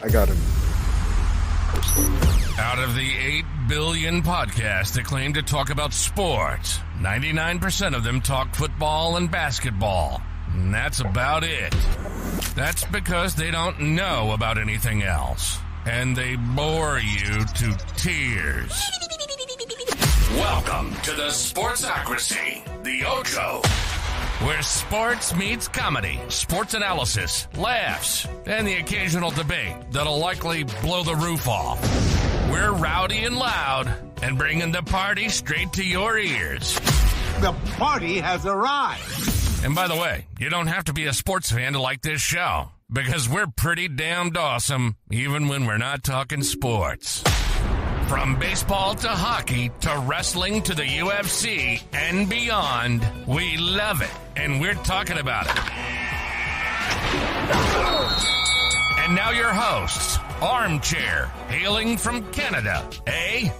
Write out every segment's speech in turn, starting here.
I got him. Out of the 8 billion podcasts that claim to talk about sports, 99% of them talk football and basketball. And that's about it. That's because they don't know about anything else. And they bore you to tears. Welcome to the Sportsocracy, the Ocho, where sports meets comedy, sports analysis, laughs, and the occasional debate that'll likely blow the roof off. We're rowdy and loud and bringing the party straight to your ears. The party has arrived. And by the way, you don't have to be a sports fan to like this show, because we're pretty damned awesome, even when we're not talking sports. From baseball to hockey to wrestling to the UFC and beyond, we love it, and we're talking about it. And now your hosts, Armchair, hailing from Canada.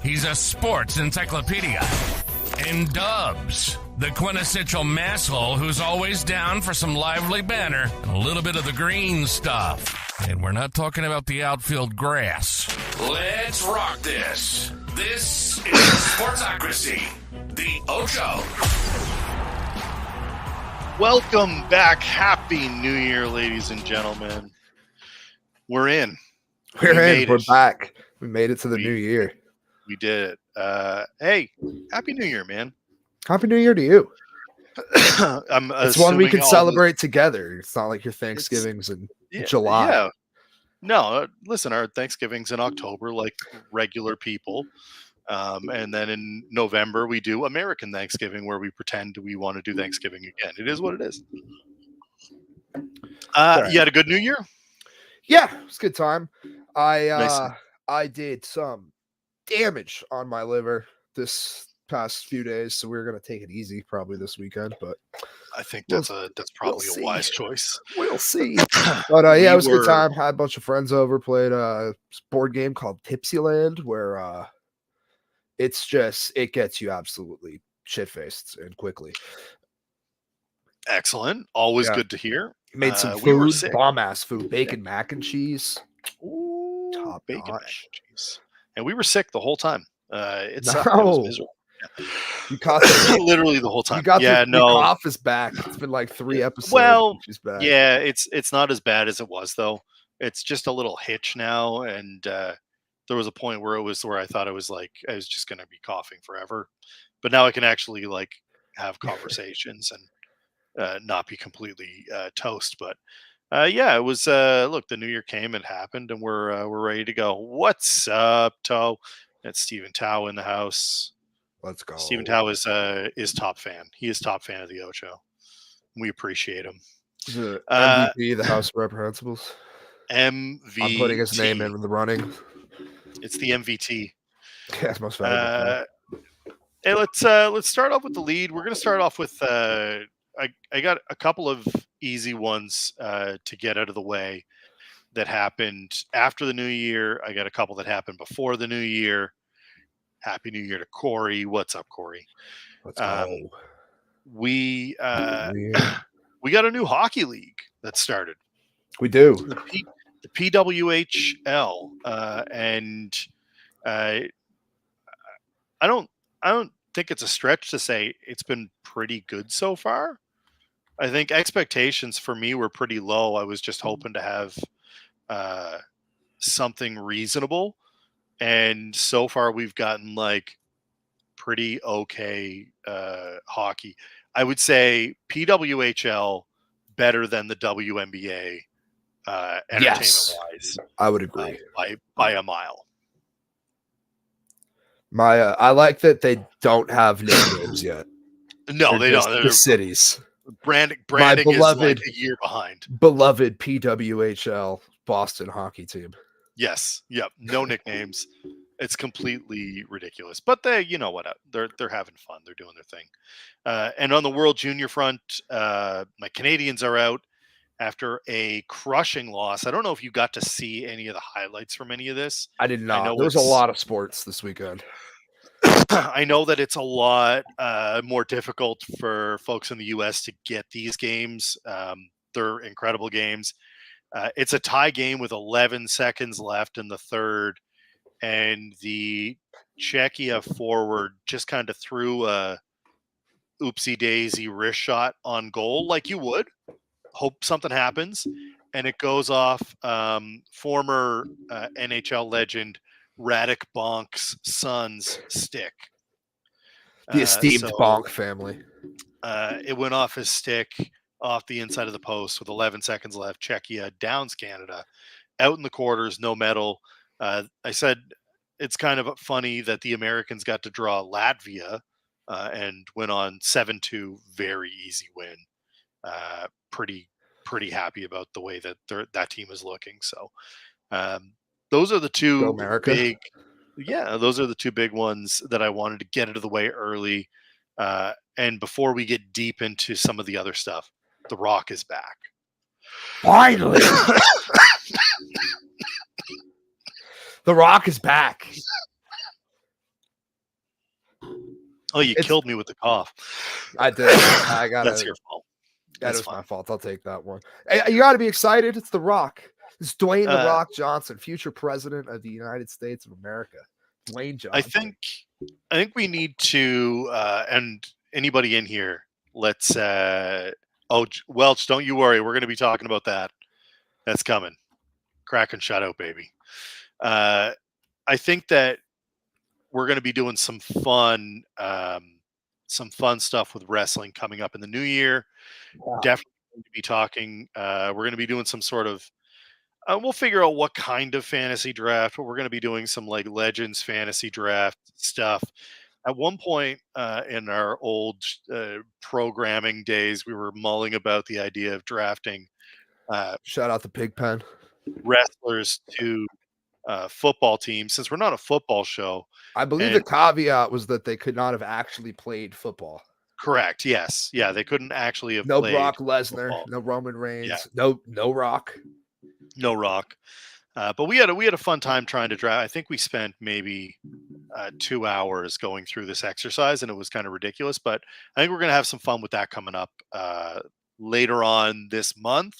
He's a sports encyclopedia. And Dubs, the quintessential masshole who's always down for some lively banter and a little bit of the green stuff. And we're not talking about the outfield grass. Let's rock this. This is Sportsocracy, the Ocho. Welcome back. Happy New Year, ladies and gentlemen. We're in. We're back. We made it to the new year. We did it. Hey, Happy New Year, man. Happy New Year to you. It's one we can celebrate together. It's not like your Thanksgiving's in July. Yeah. No, listen, our Thanksgiving's in October, like regular people. And then in November, we do American Thanksgiving, where we pretend we want to do Thanksgiving again. It is what it is. You had a good New Year? Yeah, it was a good time. I did some damage on my liver this past few days, so we're gonna take it easy probably this weekend. But I think that's probably a wise choice. We'll see. But it was a good time. Had a bunch of friends over, played a board game called Tipsyland, where it gets you absolutely shit-faced and quickly. Excellent. Always good to hear. Made some food, bomb-ass food, bacon mac and cheese. Ooh, top bacon notch. mac and cheese. And we were sick the whole time. It was miserable. Yeah. You caught literally the whole time. The cough is back. It's been like 3 episodes. Well, she's back. Yeah, it's not as bad as it was though. It's just a little hitch now, and there was a point where I thought I was just going to be coughing forever, but now I can actually have conversations and not be completely toast. But it was. Look, the new year came and happened, and we're ready to go. What's up, Toe? That's Stephen Tao in the house. Let's go. Stephen Tao is top fan. He is top fan of the Ocho. We appreciate him. The MVP, the House of Reprehensibles. MVP. I'm putting his name in the running. It's the MVT. Yeah, it's most valuable. Hey, let's start off with the lead. We're gonna start off with I got a couple of easy ones to get out of the way that happened after the new year. I got a couple that happened before the new year. Happy New Year to Corey. What's up, Corey? Let's go. We got a new hockey league that started. We do. The PWHL, and I don't think it's a stretch to say it's been pretty good so far. I think expectations for me were pretty low. I was just hoping to have something reasonable, and so far we've gotten pretty okay hockey. I would say PWHL better than the WNBA. Entertainment-wise, I would agree by a mile. I like that they don't have nicknames yet. No, they don't. The cities. Branding is a year behind. Beloved PWHL Boston hockey team. Yes. Yep. No nicknames. It's completely ridiculous. But they're having fun. They're doing their thing. And on the World Junior front, my Canadians are out after a crushing loss. I don't know if you got to see any of the highlights from any of this. I did not. There was a lot of sports this weekend. I know that it's a lot more difficult for folks in the U.S. to get these games. They're incredible games. It's a tie game with 11 seconds left in the third, and the Czechia forward just kind of threw a oopsie daisy wrist shot on goal like you would. Hope something happens, and it goes off former NHL legend Radek Bonk's son's stick. The esteemed Bonk family. It went off his stick, off the inside of the post with 11 seconds left. Czechia downs Canada, out in the quarters, no medal. I said it's kind of funny that the Americans got to draw Latvia and went on 7-2, very easy win. Pretty happy about the way that that team is looking. So those are the two big, those are the two big ones that I wanted to get out of the way early. And before we get deep into some of the other stuff, The Rock is back. Finally. The Rock is back. Oh, you killed me with the cough. I did. I got That's your fault. That was my fault. I'll take that one. Hey, you got to be excited. It's The Rock. It's Dwayne The Rock Johnson, future president of the United States of America. Dwayne Johnson. I think we need to, and anybody in here, let's. Welch, don't you worry. We're going to be talking about that. That's coming. Kraken shutout, baby. I think that we're going to be doing some fun stuff with wrestling coming up in the new year. Wow. Definitely going to be talking. We're going to be doing some sort of. We'll figure out what kind of fantasy draft, but we're going to be doing some like Legends fantasy draft stuff. At one point in our old programming days, we were mulling about the idea of drafting. Shout out to Pigpen. Wrestlers to football teams, since we're not a football show. I believe the caveat was that they could not have actually played football. Correct. Yes. Yeah. They couldn't actually have no played Brock Lesnar, football. No Roman Reigns, no Rock. No Rock. But we had a fun time trying to draft. I think we spent maybe 2 hours going through this exercise, and it was kind of ridiculous. But I think we're going to have some fun with that coming up later on this month.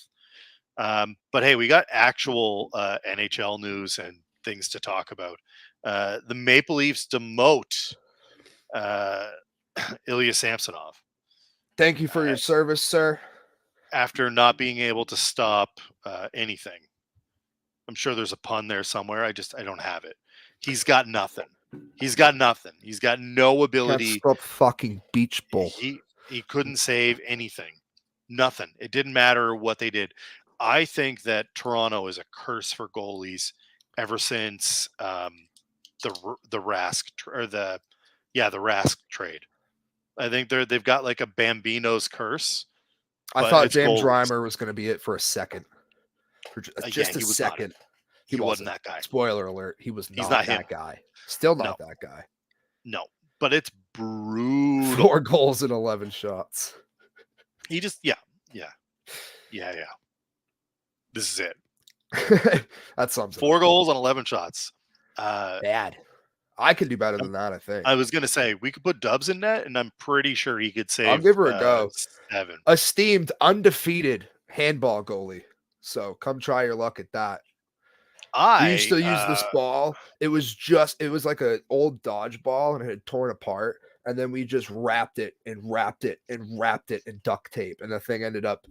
But hey, we got actual NHL news and things to talk about. The Maple Leafs demote Ilya Samsonov. Thank you for your service, sir. After not being able to stop anything. I'm sure there's a pun there somewhere. I don't have it. He's got nothing. He's got no ability. Can't stop fucking beach ball. He couldn't save anything. Nothing. It didn't matter what they did. I think that Toronto is a curse for goalies ever since the Rask or the Rask trade. I think they've got like a Bambino's curse. I thought James Reimer was going to be it for a second. For just a second. He wasn't that guy. Spoiler alert. He's not that guy. Still not that guy. No, but it's brutal. 4 goals and 11 shots. He just, yeah. This is it. That sums it 4 goals and 11 shots. Bad. I could do better than that, I think. I was going to say, we could put Dubs in net, and I'm pretty sure he could save. I'll give her a go. 7. Esteemed, undefeated handball goalie. So come try your luck at that. We used to use this ball. It was like an old dodgeball, and it had torn apart. And then we just wrapped it in duct tape. And the thing ended up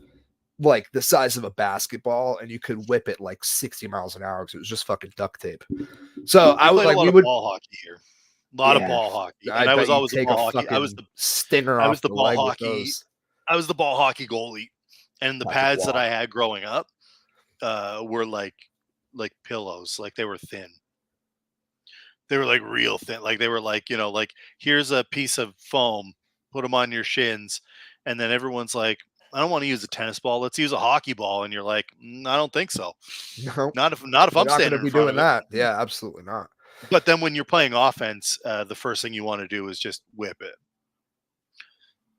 like the size of a basketball, and you could whip it like 60 miles an hour because it was just fucking duct tape. So I was like, ball hockey here. A lot of ball hockey. And I was always the ball hockey. I was the stinger. I was the ball hockey. I was the ball hockey goalie. And the pads that I had growing up were like pillows. Like they were thin. They were like real thin. Like they were like, like here's a piece of foam, put them on your shins. And then everyone's like, I don't want to use a tennis ball. Let's use a hockey ball. And you're like, I don't think so. No, not if I'm standing in front of that. Yeah, absolutely not. But then when you're playing offense, the first thing you want to do is just whip it.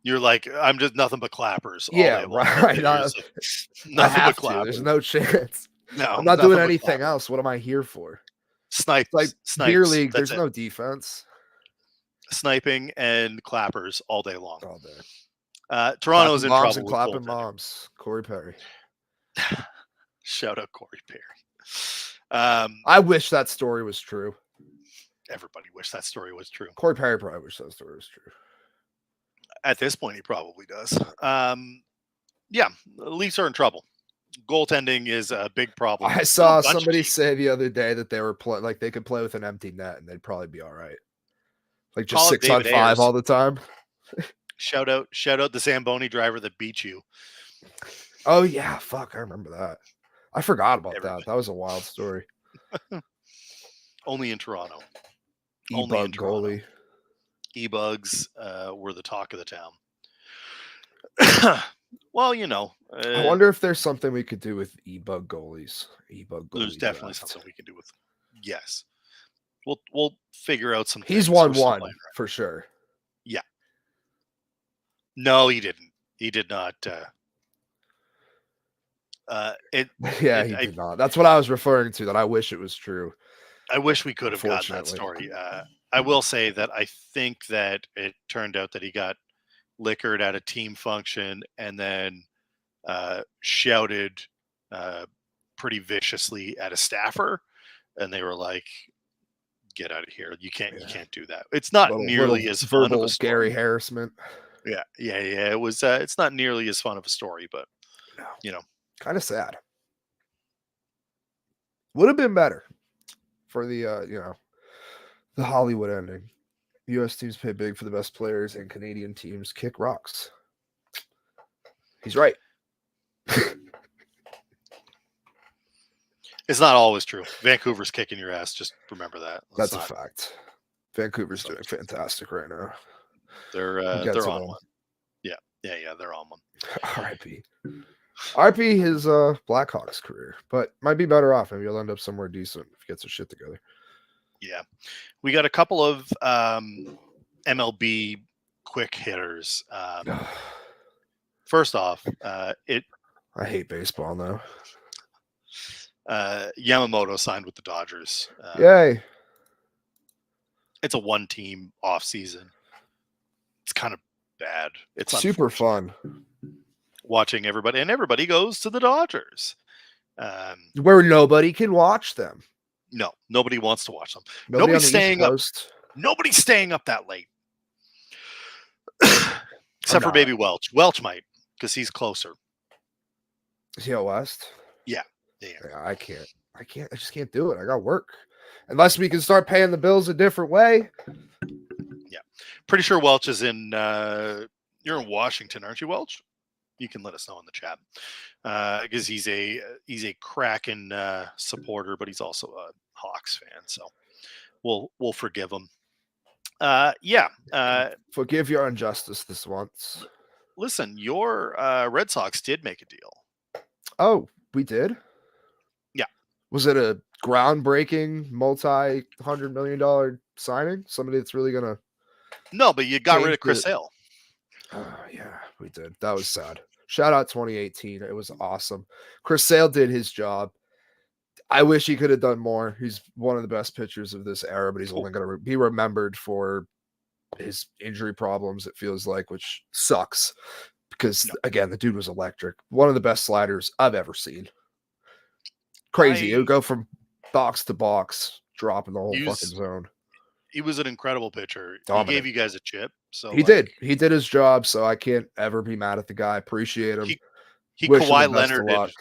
You're like, I'm just nothing but clappers. Yeah, right. Nothing but clappers. There's no chance. No, I'm not doing anything else. What am I here for? Snipes. Like beer league, there's no defense. Sniping and clappers all day long. All day. Toronto's in trouble. And clapping moms. Corey Perry. Shout out Corey Perry. I wish that story was true. Everybody wish that story was true. Corey Perry probably wish that story was true. At this point, he probably does. Yeah, the Leafs are in trouble. Goaltending is a big problem. I saw somebody say the other day that they were like they could play with an empty net and they'd probably be all right. Like just 6-on-5 all the time. Shout out the Zamboni driver that beat you. Oh yeah, fuck, I remember that. I forgot about that. That was a wild story. Only in Toronto. E-bug goalie. E-bugs were the talk of the town. Well, I wonder if there's something we could do with e-bug goalies. There's definitely something we can do with. Yes, we'll figure out some. He's 1-1 for sure. Yeah. No, he didn't. He did not. He did not. That's what I was referring to. That I wish it was true. I wish we could have gotten that story. I will say that I think that it turned out that he got liquored at a team function and then shouted pretty viciously at a staffer, and they were like, "Get out of here! You can't do that." It's not nearly as fun of a story. Gary harassment. Yeah. It was. It's not nearly as fun of a story, but kind of sad. Would have been better for the the Hollywood ending. U.S. teams pay big for the best players, and Canadian teams kick rocks. He's right. It's not always true. Vancouver's kicking your ass. Just remember that. That's a fact. Vancouver's doing fantastic right now. They're on one. Yeah, they're on one. R.I.P. R.I.P. his Blackhawks career, but might be better off. Maybe he'll end up somewhere decent if he gets his shit together. Yeah, we got a couple of MLB quick hitters. First off, I hate baseball now. Yamamoto signed with the Dodgers. Yay! It's a one-team off season. It's kind of bad. It's super fun watching everybody goes to the Dodgers, where nobody can watch them. No, nobody wants to watch them. Nobody's staying up. Nobody's staying up that late, except for maybe Welch. Welch might, because he's closer. Is he out west? Yeah. I can't. I just can't do it. I got work. Unless we can start paying the bills a different way. Yeah, pretty sure Welch is in. You're in Washington, aren't you, Welch? You can let us know in the chat, because he's a Kraken supporter, but he's also a Hawks fan, so we'll forgive him. Forgive your injustice this once. Listen, your Red Sox did make a deal. Oh, we did? Yeah. Was it a groundbreaking multi-$100 million signing? Somebody that's really gonna? No, but you got rid of Chris Sale. Yeah, we did. That was sad. Shout out 2018. It was awesome. Chris Sale did his job. I wish he could have done more. He's one of the best pitchers of this era, but he's only going to be remembered for his injury problems, it feels like, which sucks because, again, the dude was electric. One of the best sliders I've ever seen. Crazy. It would go from box to box, dropping the whole fucking zone. He was an incredible pitcher. Dominant. He gave you guys a chip. So he did. He did his job, so I can't ever be mad at the guy. Appreciate him. He Kawhi Leonard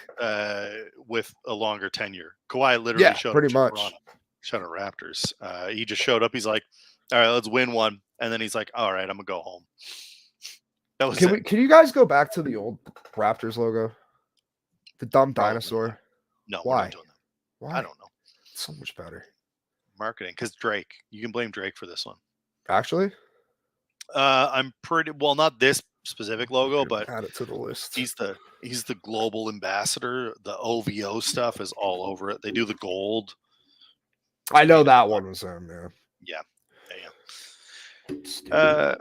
with a longer tenure. Kawhi literally showed pretty much. Toronto Raptors. He just showed up. He's like, all right, let's win one. And then he's like, all right, I'm going to go home. That was Can you guys go back to the old Raptors logo? The dumb dinosaur? No. Why? We're not doing that. Why? I don't know. It's so much better. Marketing, because Drake. You can blame Drake for this one. Actually? I'm pretty well, not this specific logo, but add it to the list. He's the global ambassador. The OVO stuff is all over it. They do the gold. I know that one was him. Yeah. I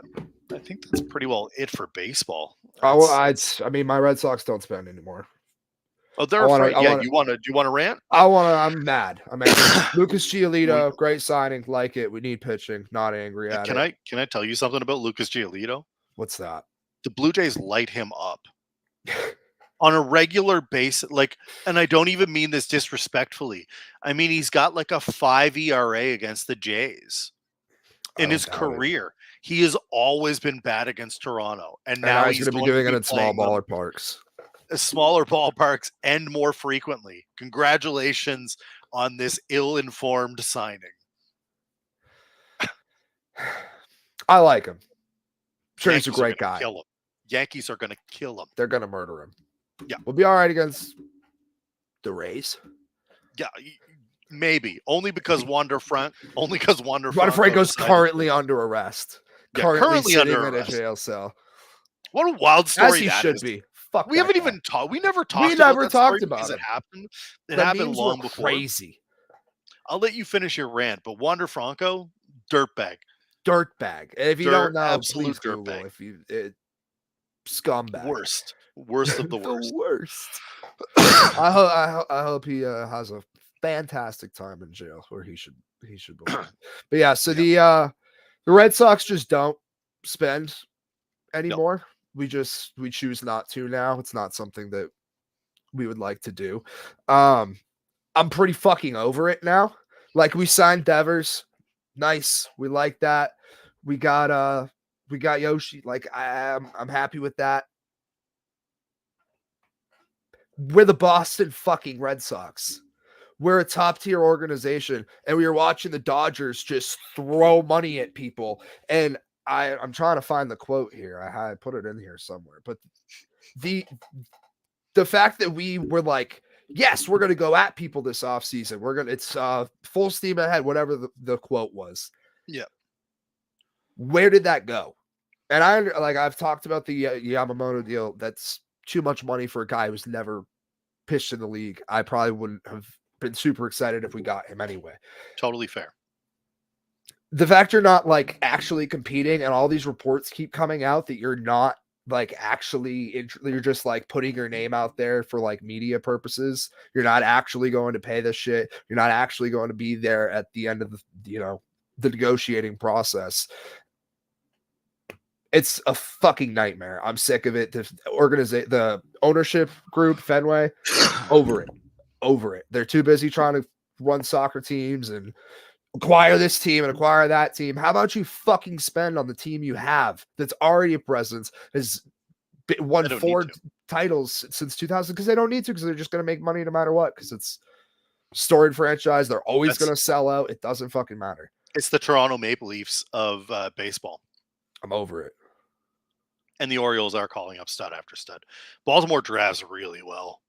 think that's pretty well it for baseball. I mean, my Red Sox don't spend anymore. Oh, they're afraid. Do you want to rant? I'm mad. I'm angry. Lucas Giolito, great signing. Like it. We need pitching. Not angry at it. Can I tell you something about Lucas Giolito? What's that? The Blue Jays light him up. on a regular basis. Like, and I don't even mean this disrespectfully. I mean, he's got like a 5 ERA against the Jays in his career. He has always been bad against Toronto, and now he's he's going to be doing it in small playing baller parks. Smaller ballparks and more frequently. Congratulations on this ill-informed signing. I like him. Sure, he's a great guy. Kill him. Yankees are going to kill him. They're going to murder him. Yeah. We'll be all right against the Rays. Yeah, maybe. Only because Wander Franco's currently under arrest. Yeah, currently under arrest. In a jail cell. What a wild story As he should be. Fuck. We haven't even talked. We never talked. We never talked about it. It happened. It the happened long before. Crazy. I'll let you finish your rant, but Wander Franco, dirtbag. Dirtbag. If you don't know, absolute please Google. Dirtbag. If you scumbag. Worst of the worst. The worst. I hope he has a fantastic time in jail where he should belong. But yeah, so the Red Sox just don't spend anymore. Nope. We choose not to now. It's not something that we would like to do. I'm pretty fucking over it now. Like, we signed Devers. Nice. We like that. We got Yoshi. Like, I'm happy with that. We're the Boston fucking Red Sox. We're a top tier organization, and we were watching the Dodgers just throw money at people. And I'm trying to find the quote here. I put it in here somewhere, but the fact that we were like, yes, we're going to go at people this offseason. It's full steam ahead, whatever the quote was. Yeah. Where did that go? And I've talked about the Yamamoto deal. That's too much money for a guy who's never pitched in the league. I probably wouldn't have been super excited if we got him anyway. Totally fair. The fact you're not like actually competing, and all these reports keep coming out that you're not like actually you're just like putting your name out there for like media purposes. You're not actually going to pay this shit. You're not actually going to be there at the end of the negotiating process. It's a fucking nightmare. I'm sick of it. The ownership group, Fenway, over it. They're too busy trying to run soccer teams and acquire this team and acquire that team. How about you fucking spend on the team you have that's already a presence, has won 4 titles since 2000? Because they don't need to, because they're just going to make money no matter what, because it's storied franchise. They're always going to sell out. It doesn't fucking matter. It's the Toronto Maple Leafs of baseball. I'm over it. And the Orioles are calling up stud after stud. Baltimore drafts really well.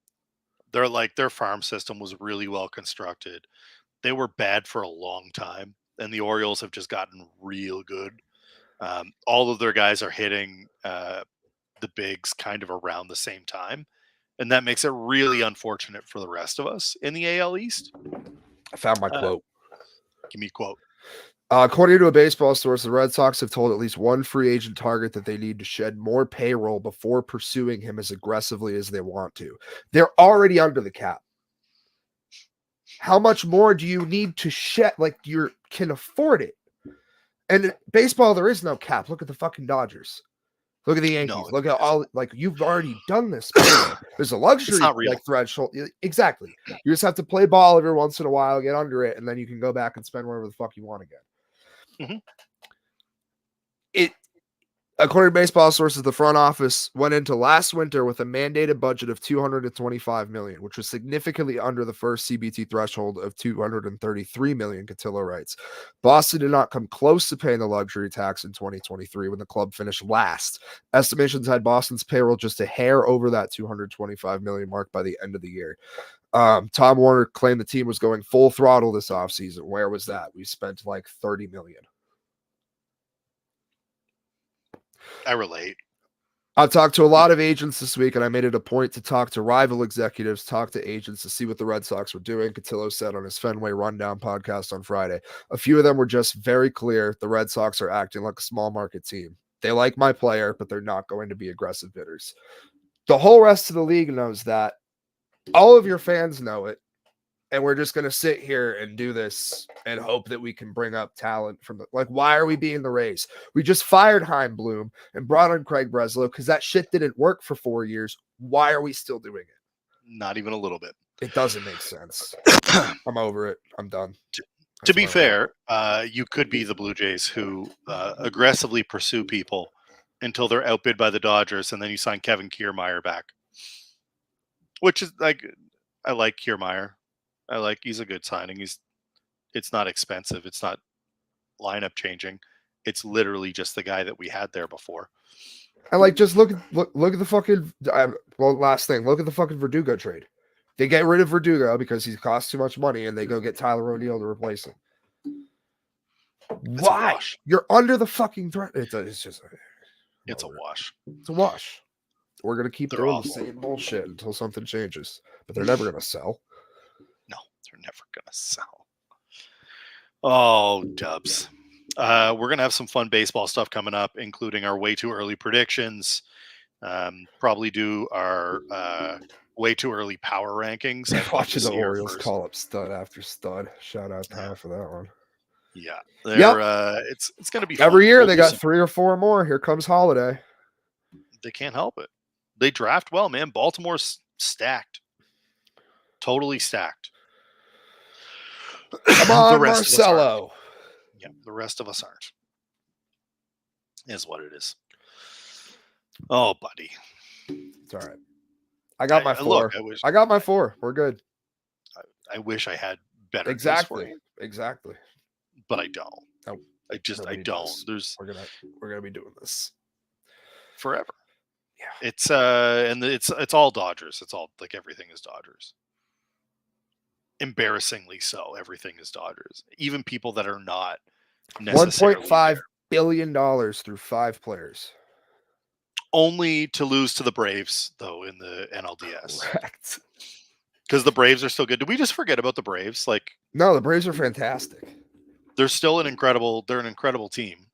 Their farm system was really well constructed. They were bad for a long time, and the Orioles have just gotten real good. All of their guys are hitting the bigs kind of around the same time, and that makes it really unfortunate for the rest of us in the AL East. I found my quote. Give me a quote. According to a baseball source, the Red Sox have told at least one free agent target that they need to shed more payroll before pursuing him as aggressively as they want to. They're already under the cap. How much more do you need to shed? Like, you can afford it. And in baseball, there is no cap. Look at the fucking Dodgers. Look at the Yankees. Look at all, like, you've already done this. There's a luxury like threshold. Exactly. You just have to play ball every once in a while, get under it, and then you can go back and spend whatever the fuck you want again. Mm-hmm. According to baseball sources, the front office went into last winter with a mandated budget of $225 million, which was significantly under the first CBT threshold of $233 million, Cotillo writes. Boston did not come close to paying the luxury tax in 2023 when the club finished last. Estimations had Boston's payroll just a hair over that $225 million mark by the end of the year. Tom Warner claimed the team was going full throttle this offseason. Where was that? We spent like $30 million. I relate. I've talked to a lot of agents this week, and I made it a point to talk to rival executives, talk to agents to see what the Red Sox were doing. Cotillo said on his Fenway Rundown podcast on Friday. A few of them were just very clear the Red Sox are acting like a small market team. They like my player, but they're not going to be aggressive bidders. The whole rest of the league knows that. All of your fans know it. and we're just gonna sit here and do this and hope that we can bring up talent from the why are we being the Rays? We just fired Heim Bloom and brought on Craig Breslow because that shit didn't work for 4 years. Why are we still doing it? Not even a little bit. It doesn't make sense. I'm over it. I'm done. To be fair, you could be the Blue Jays who aggressively pursue people until they're outbid by the Dodgers, and then you sign Kevin Kiermaier back. Which is I like Kiermaier. He's a good signing. It's not expensive. It's not lineup changing. It's literally just the guy that we had there before. And just look at the fucking last thing. Look at the fucking Verdugo trade. They get rid of Verdugo because he costs too much money, and they go get Tyler O'Neill to replace him. It's Why? A wash. You're under the fucking threat. It's a wash. It's a wash. We're gonna keep doing awful. the same bullshit until something changes, but they're never gonna sell. No, they're never gonna sell. Oh, Dubs. We're going to have some fun baseball stuff coming up, including our way too early predictions. Probably do our way too early power rankings. Watching the Orioles call up stud after stud. Shout out to for that one. Yeah. It's going to be fun. Every year they got 3 or 4 more. Here comes Holiday. They can't help it. They draft well, man. Baltimore's stacked. Totally stacked. Come on, Marcelo. Yeah, the rest of us aren't. Is what it is. Oh, buddy. It's all right. I got my 4. I got my 4. We're good. I wish I had better. Exactly. But I don't. No, I don't. We're gonna be doing this forever. Yeah. It's all Dodgers. It's all everything is Dodgers. Embarrassingly so. Everything is Dodgers. Even people that are not necessarily $1.5 billion through 5 players. Only to lose to the Braves, though, in the NLDS. Correct. Because the Braves are still good. Did we just forget about the Braves? No, the Braves are fantastic. They're still an incredible team.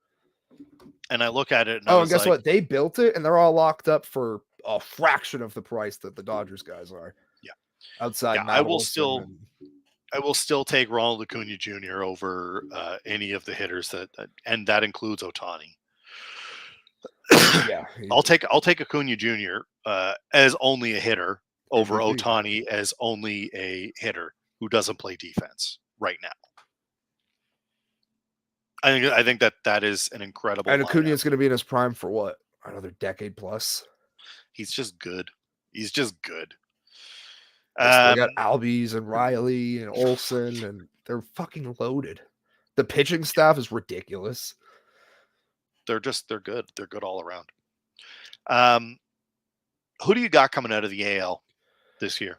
And I look at it and guess what? They built it, and they're all locked up for a fraction of the price that the Dodgers guys are. Yeah. Outside, I will still take Ronald Acuna Jr. over any of the hitters and that includes Ohtani. Yeah, I'll take Acuna Jr. As only a hitter over Ohtani as only a hitter who doesn't play defense right now. I think that is an incredible. And Acuna is going to be in his prime for what? Another decade plus. He's just good. They got Albies and Riley and Olsen, and they're fucking loaded. The pitching staff is ridiculous. They're good. They're good all around. Who do you got coming out of the AL this year?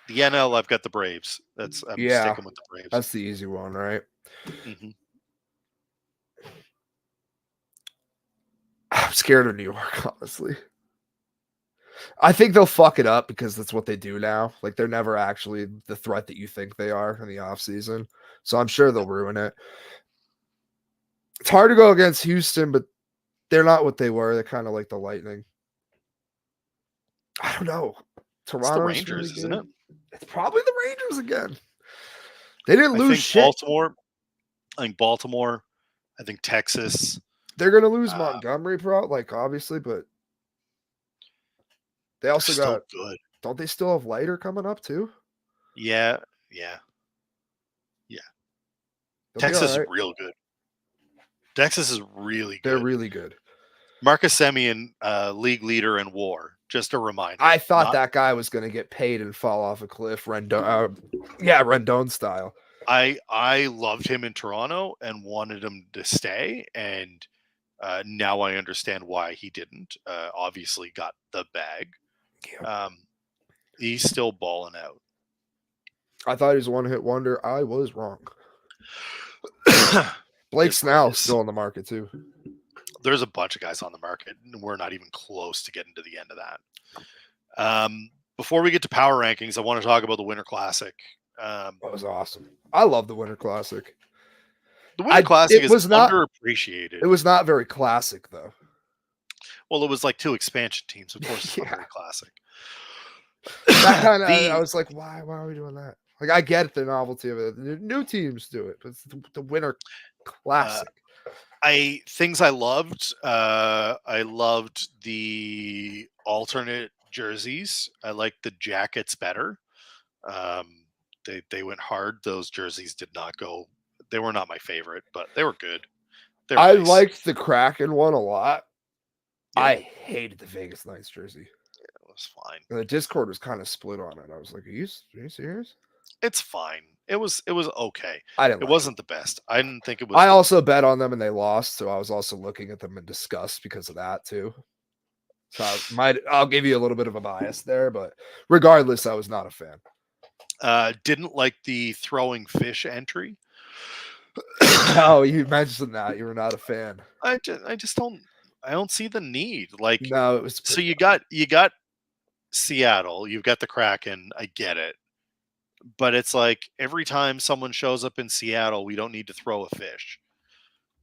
The NL, I've got the Braves. I'm sticking with the Braves. That's the easy one, right? Mm-hmm. I'm scared of New York, honestly. I think they'll fuck it up because that's what they do now. They're never actually the threat that you think they are in the offseason. So I'm sure they'll ruin it. It's hard to go against Houston, but they're not what they were. They're kind of like the Lightning. I don't know. Toronto's it's the Rangers, really isn't it? It's probably the Rangers again. They didn't lose shit. Baltimore. I think Texas. They're going to lose Montgomery, obviously, but they also got good. Don't they still have Leiter coming up too? Yeah. Texas is real good. Texas is really good. They're really good. Marcus Semien, league leader in WAR. Just a reminder. I thought that guy was going to get paid and fall off a cliff, Rendon style. I loved him in Toronto and wanted him to stay, and now I understand why he didn't. Obviously got the bag. Yeah. He's still balling out. I thought he was a one-hit wonder. I was wrong. Blake Snell's still on the market too. There's a bunch of guys on the market. We're not even close to getting to the end of that. Before we get to power rankings, I want to talk about the Winter Classic. That was awesome. I love the Winter Classic. The Winter Classic is underappreciated. It was not very classic, though. Well, it was 2 expansion teams. Of course, it's not very classic. That kind of, I was like, why are we doing that? Like, I get the novelty of it. The new teams do it, but it's the Winter Classic. Things I loved. I loved the alternate jerseys. I liked the jackets better. They went hard. Those jerseys did not go. They were not my favorite, but they were good. They were I nice. liked the Kraken one a lot. Yeah. I hated the Vegas Knights jersey. It was fine. And the Discord was kind of split on it. I was like, are you serious? It's fine. It was okay. I didn't. It wasn't the best. I didn't think it was. I also bet on them and they lost, so I was also looking at them in disgust because of that too. So I'll give you a little bit of a bias there, but regardless, I was not a fan. Didn't like the throwing fish entry. Oh, you mentioned that you were not a fan. I just don't. I don't see the need. Like, no, it was so you got Seattle, you've got the Kraken. I get it, but it's like every time someone shows up in Seattle, we don't need to throw a fish.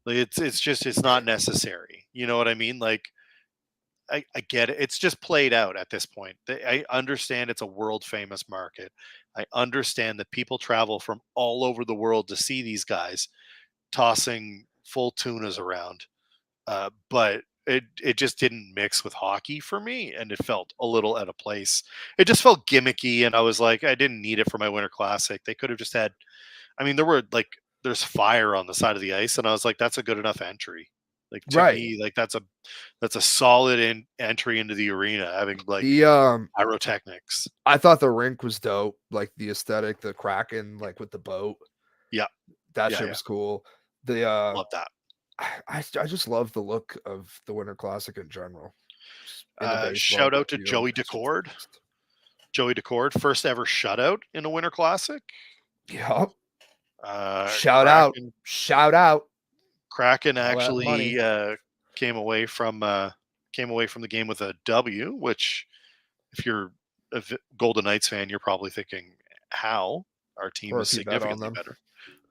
Like, it's not necessary. You know what I mean? Like, I get it. It's just played out at this point. I understand it's a world famous market. I understand that people travel from all over the world to see these guys tossing full tunas around. But it just didn't mix with hockey for me, and it felt a little out of place. It just felt gimmicky, and I was like, I didn't need it for my Winter Classic. They could have just had. I mean, there's fire on the side of the ice, and I was like, that's a good enough entry. Like, to me, like that's a solid entry into the arena, having like the pyrotechnics. I thought the rink was dope, like the aesthetic, the Kraken, like with the boat. Yeah, that shit was cool. The love that. I just love the look of the Winter Classic in general. Shout out to Joey Decord. Joey Decord, first ever shutout in a Winter Classic. Yep. Shout out. Kraken actually came away from the game with a W, which if you're a Golden Knights fan, you're probably thinking how our team is significantly better,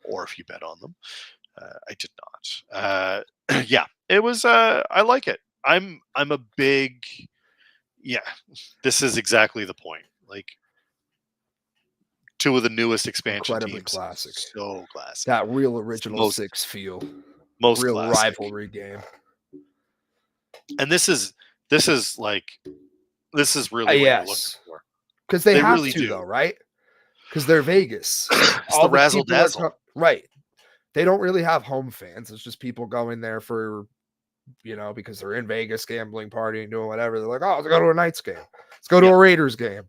or if you bet on them. I did not. Yeah, it was. I like it. I'm a big. Yeah, this is exactly the point. Like, two of the newest expansion incredibly teams, classic. So classic. That real original six feel. Most real classic. Rivalry game. And this is really what you're looking for. Because they have really to though, right? Because they're Vegas. It's all the razzle dazzle. Right. They don't really have home fans. It's just people going there for, because they're in Vegas, gambling, partying, doing whatever. They're like, oh, let's go to a Knights game. Let's go to a Raiders game.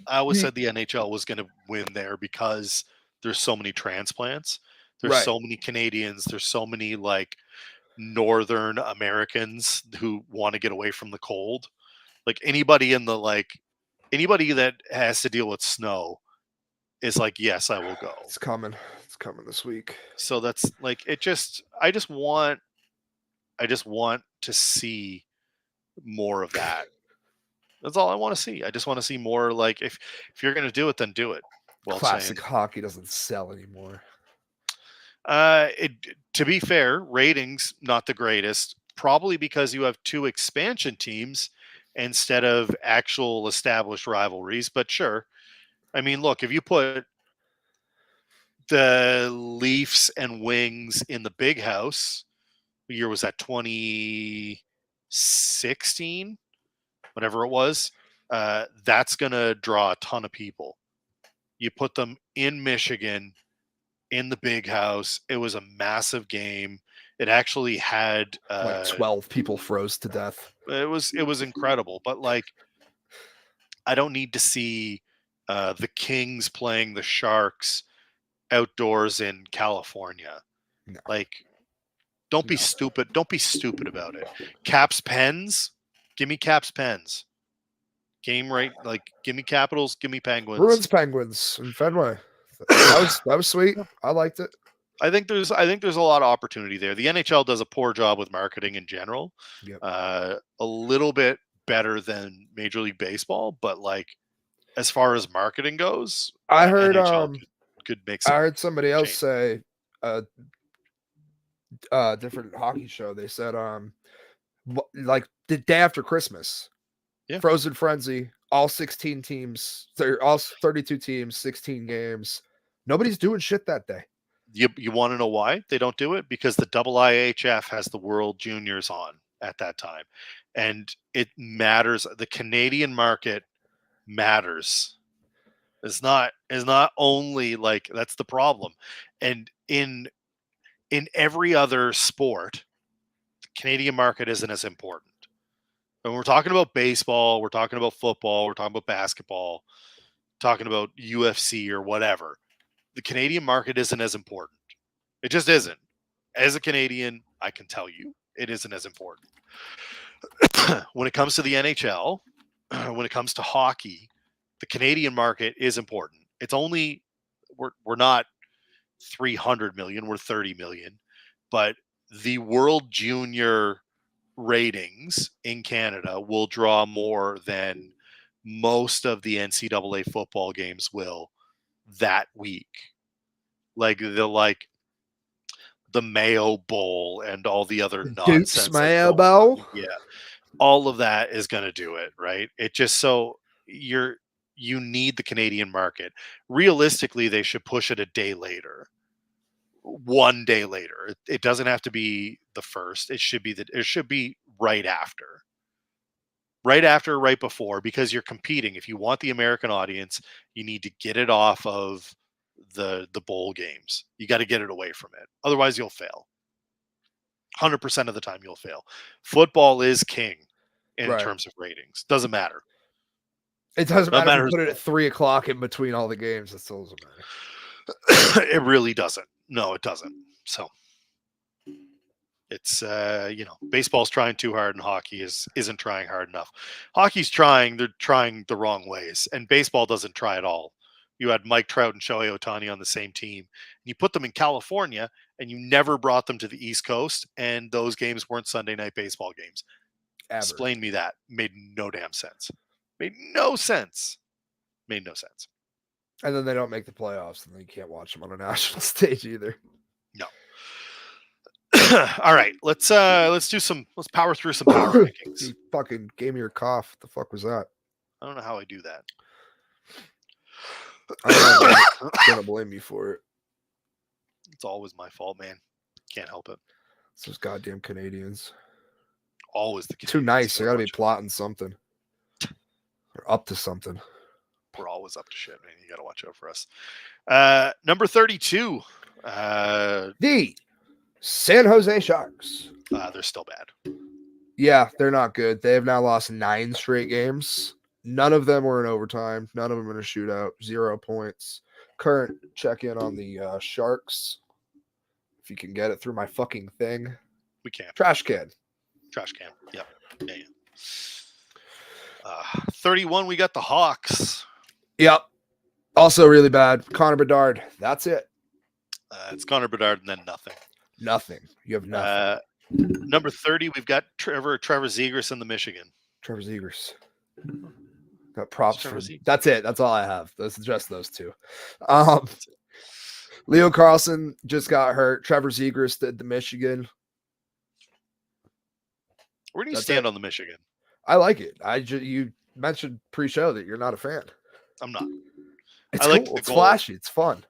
I always said the NHL was going to win there because there's so many transplants. There's so many Canadians. There's so many like Northern Americans who want to get away from the cold. Like anybody that has to deal with snow is like, yes, I will go. It's coming this week. So that's like, I just want to see more of that. That's all I want to see. I just want to see more. Like, if you're going to do it, then do it. Well, classic hockey doesn't sell anymore. To be fair, ratings not the greatest, probably because you have two expansion teams instead of actual established rivalries. But sure, I mean, look, if you put the Leafs and Wings in the Big House, what year was that? 2016, whatever it was. That's gonna draw a ton of people. You put them in Michigan, in the Big House. It was a massive game. It actually had like 12 people froze to death. It was incredible. But like, I don't need to see the Kings playing the Sharks outdoors in California. No. Like, don't be stupid. Don't be stupid about it. Caps Pens. Give me Caps Pens. Game right. Like, give me Capitals. Give me Penguins. Bruins Penguins in Fenway. That was sweet. I liked it. I think there's a lot of opportunity there. The NHL does a poor job with marketing in general. Yep. A little bit better than Major League Baseball, but like, as far as marketing goes, I heard could make some. I heard somebody else say different hockey show. They said like the day after Christmas, Frozen Frenzy, all 16 teams, they're all 32 teams, 16 games. Nobody's doing shit that day. You want to know why they don't do it? Because the IIHF has the World Juniors on at that time, and it matters. The Canadian market matters. It's not only like that's the problem, and in every other sport, the Canadian market isn't as important. When we're talking about baseball, we're talking about football, we're talking about basketball, talking about UFC or whatever. The Canadian market isn't as important. It just isn't. As a Canadian, I can tell you it isn't as important. When it comes to the NHL, when it comes to hockey, the Canadian market is important. It's only we're not 300 million, we're 30 million, but the World Junior ratings in Canada will draw more than most of the NCAA football games will that week. Like the Mayo Bowl and all the other nonsense. Duke's Mayo Bowl? Yeah. All of that is going to do it, right? It just so you need the Canadian market. Realistically, they should push it a day later. One day later. It doesn't have to be the first. It should be right after. Right after, right before, because you're competing. If you want the American audience, you need to get it off of the bowl games. You got to get it away from it. Otherwise, you'll fail. 100% of the time, you'll fail. Football is king in terms of ratings. Doesn't matter. It doesn't matter if you put it at 3:00 in between all the games. It still doesn't matter. It really doesn't. No, it doesn't. So it's baseball's trying too hard and hockey isn't trying hard enough. Hockey's trying, they're trying the wrong ways, and baseball doesn't try at all. You had Mike Trout and Shohei Ohtani on the same team, and you put them in California, and you never brought them to the East Coast, and those games weren't Sunday night baseball games. Ever. Explain me that. Made no damn sense. Made no sense. And then they don't make the playoffs, and then you can't watch them on a national stage either. No. All right, let's power through some power rankings. You fucking gave me your cough. What the fuck was that? I don't know how I do that. I'm gonna blame you for it. It's always my fault, man. Can't help it. It's those goddamn Canadians. Always the Canadians. Too nice. They gotta be plotting something. They're up to something. We're always up to shit, man. You gotta watch out for us. Number 32. The San Jose Sharks. They're still bad. Yeah, they're not good. They have now lost 9 straight games. None of them were in overtime. None of them in a shootout. 0 points. Current check-in on the Sharks. If you can get it through my fucking thing. We can't. Trash can. Yep. Yeah. 31, we got the Hawks. Yep. Also really bad. Connor Bedard. That's it. It's Connor Bedard and then nothing. Nothing. You have nothing. Number 30, we've got Trevor Zegras in the Michigan. Trevor Zegras. Got props for that's it. That's all I have. That's just those two. Leo Carlson just got hurt. Trevor Zegras did the Michigan. Where do you stand on the Michigan? I like it. You mentioned pre-show that you're not a fan. I'm not. It's cool. It's flashy. It's fun.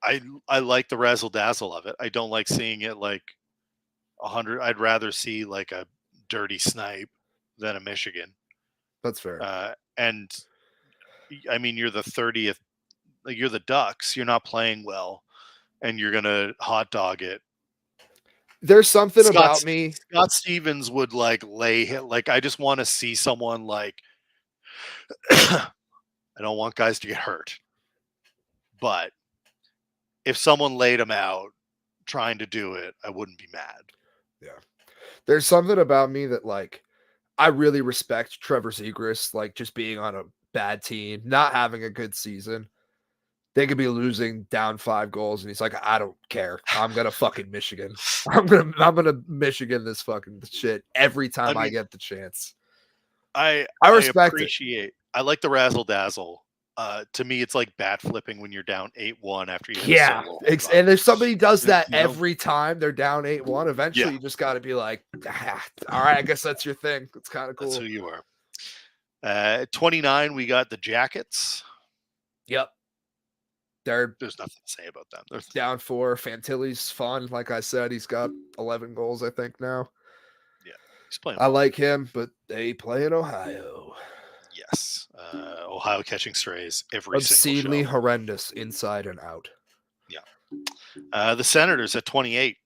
I like the razzle dazzle of it. I don't like seeing it like 100. I'd rather see like a dirty snipe than a Michigan. That's fair. And I mean, you're the 30th. Like you're the Ducks. You're not playing well, and you're gonna hot dog it. There's something about me. Scott Stevens would like lay hit. Like I just want to see someone like. I don't want guys to get hurt, but if someone laid him out trying to do it, I wouldn't be mad. Yeah, there's something about me that like I really respect Trevor Zegras, like just being on a bad team, not having a good season. They could be losing down 5 goals, and he's like, I don't care. I'm gonna fucking Michigan. I'm gonna Michigan this fucking shit every time I get the chance. I appreciate it. I like the razzle dazzle. To me, it's like bat flipping when you're down 8-1 after you hit a solo. And if somebody does that every time they're down 8-1, eventually you just got to be like, all right, I guess that's your thing. It's kind of cool. That's who you are. 29, we got the Jackets. Yep. There's nothing to say about them. They're down 4. Fantilli's fun. Like I said, he's got 11 goals, I think, now. Yeah, he's playing I well. like him, but they play in Ohio. Yes. Ohio catching strays every Obscenely single show. horrendous inside and out. Yeah. The Senators at 28.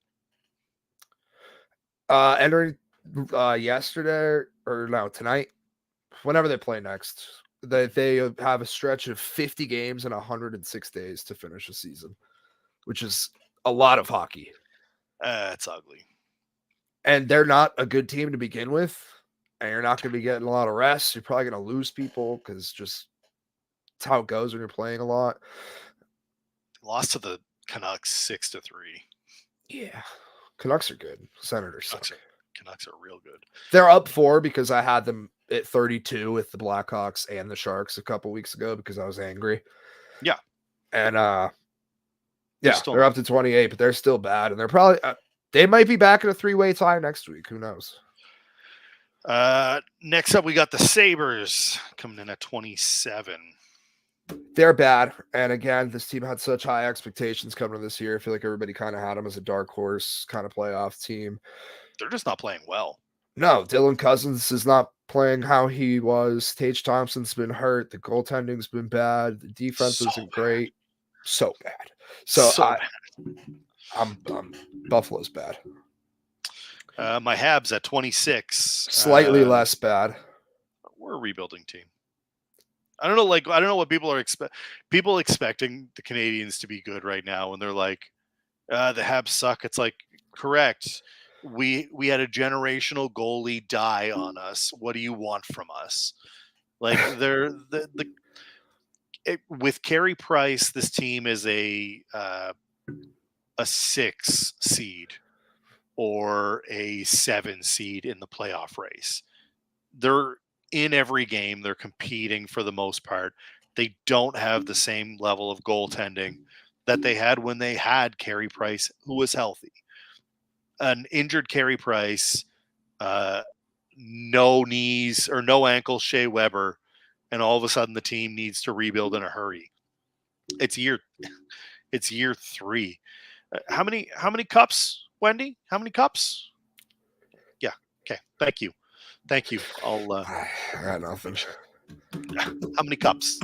Entering yesterday, or no, tonight, whenever they play next, they have a stretch of 50 games in 106 days to finish the season, which is a lot of hockey. It's ugly. And they're not a good team to begin with. And you're not going to be getting a lot of rest. You're probably going to lose people because just it's how it goes when you're playing a lot. Lost to the Canucks 6-3. Yeah. Canucks are good. Senators suck. Canucks are real good. They're up 4 because I had them at 32 with the Blackhawks and the Sharks a couple weeks ago because I was angry. Yeah. And they're up to 28, but they're still bad. And they're probably they might be back in a 3-way tie next week. Who knows? Next up, we got the Sabres coming in at 27. They're bad. And again, this team had such high expectations coming in this year. I feel like everybody kind of had them as a dark horse kind of playoff team. They're just not playing well. No, Dylan Cousins is not playing how he was. Tage Thompson's been hurt. The goaltending's been bad. The defense isn't great. So bad. I'm Buffalo's bad. My Habs at 26. Slightly less bad. We're a rebuilding team. I don't know what people are people expecting the Canadians to be good right now, and they're like, the Habs suck. It's like, correct. We had a generational goalie die on us. What do you want from us? Like with Carey Price, this team is a 6 seed or a 7 seed in the playoff race. They're in every game. They're competing for the most part. They don't have the same level of goaltending that they had when they had Carey Price, who was healthy. An injured Carey Price, no knees or no ankles, Shea Weber, and all of a sudden the team needs to rebuild in a hurry. It's year 3. How many cups, Wendy? How many cups? Yeah. Okay. Thank you. I'll I got nothing. How many cups?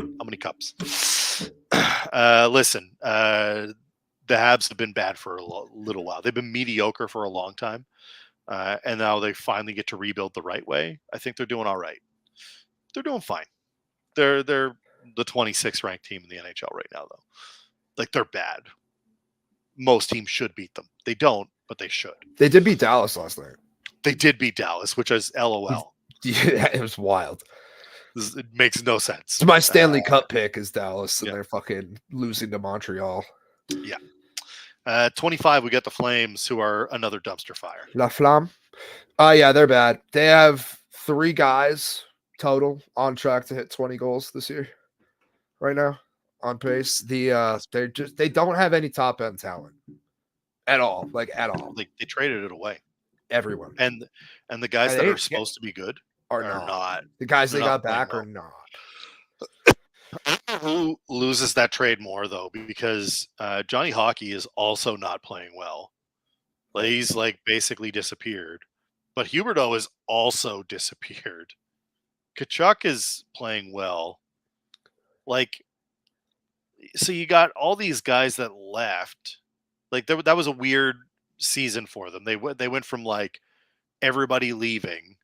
Listen, the Habs have been bad for a little while. They've been mediocre for a long time. And now they finally get to rebuild the right way. I think they're doing all right. They're doing fine. They're the 26th ranked team in the NHL right now, though. Like, they're bad. Most teams should beat them. They don't, but they should. They did beat Dallas last night. They did beat Dallas, which is LOL. Yeah, it was wild. It makes no sense. So my Stanley Cup pick is Dallas, and they're fucking losing to Montreal. Yeah. 25, we got the Flames, who are another dumpster fire. La Flamme. Yeah, they're bad. They have 3 guys total on track to hit 20 goals this year. Right now, on pace. They don't have any top end talent at all. Like at all. They traded it away. Everyone. And the guys that are supposed to be good are not. The guys they got back are not. Who loses that trade more though? Because Johnny Hockey is also not playing well. Like, he's like basically disappeared. But Huberdeau is also disappeared. Kachuk is playing well. Like, so you got all these guys that left. Like, that was a weird season for them. They went from like everybody leaving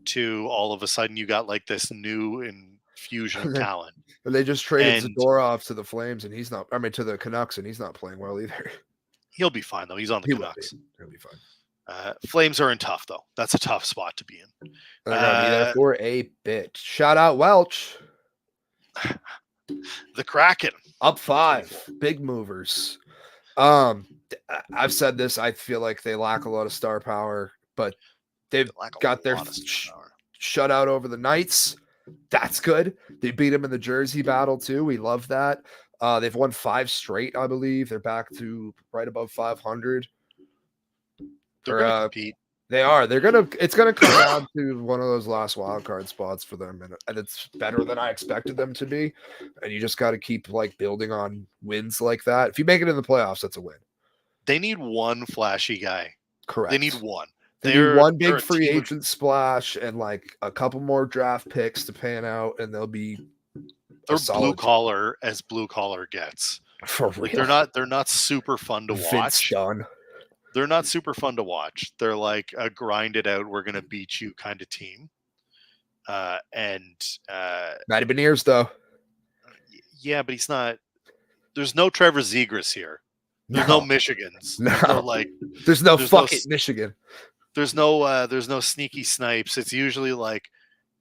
to all of a sudden you got like this new infusion of talent. And they just traded Zadorov to the Flames, and he's not. I mean, to the Canucks, and he's not playing well either. He'll be fine though. He's on the Canucks. He'll be fine. Flames are in tough though. That's a tough spot to be in. They're gonna be there for a bit. Shout out Welch. The Kraken up 5, big movers. I've said this. I feel like they lack a lot of star power, but they've got their shutout over the Knights. That's good. They beat them in the Jersey battle too. We love that. They've won 5 straight, I believe. They're back to right above 500. They're going to compete. They are. It's gonna come down to one of those last wild card spots for them, and it's better than I expected them to be. And you just got to keep like building on wins like that. If you make it in the playoffs, that's a win. They need one flashy guy. Correct. They need one. They need one big free agent splash and like a couple more draft picks to pan out, and they'll be. They're blue collar as blue collar gets. For real. Like they're not super fun to watch. Done. They're not super fun to watch. They're like a grind it out, we're gonna beat you kind of team. Matty Beniers though. Yeah, but he's not. There's no Trevor Zegras here. There's no Michigans. There's no Michigan. There's no sneaky snipes. It's usually like,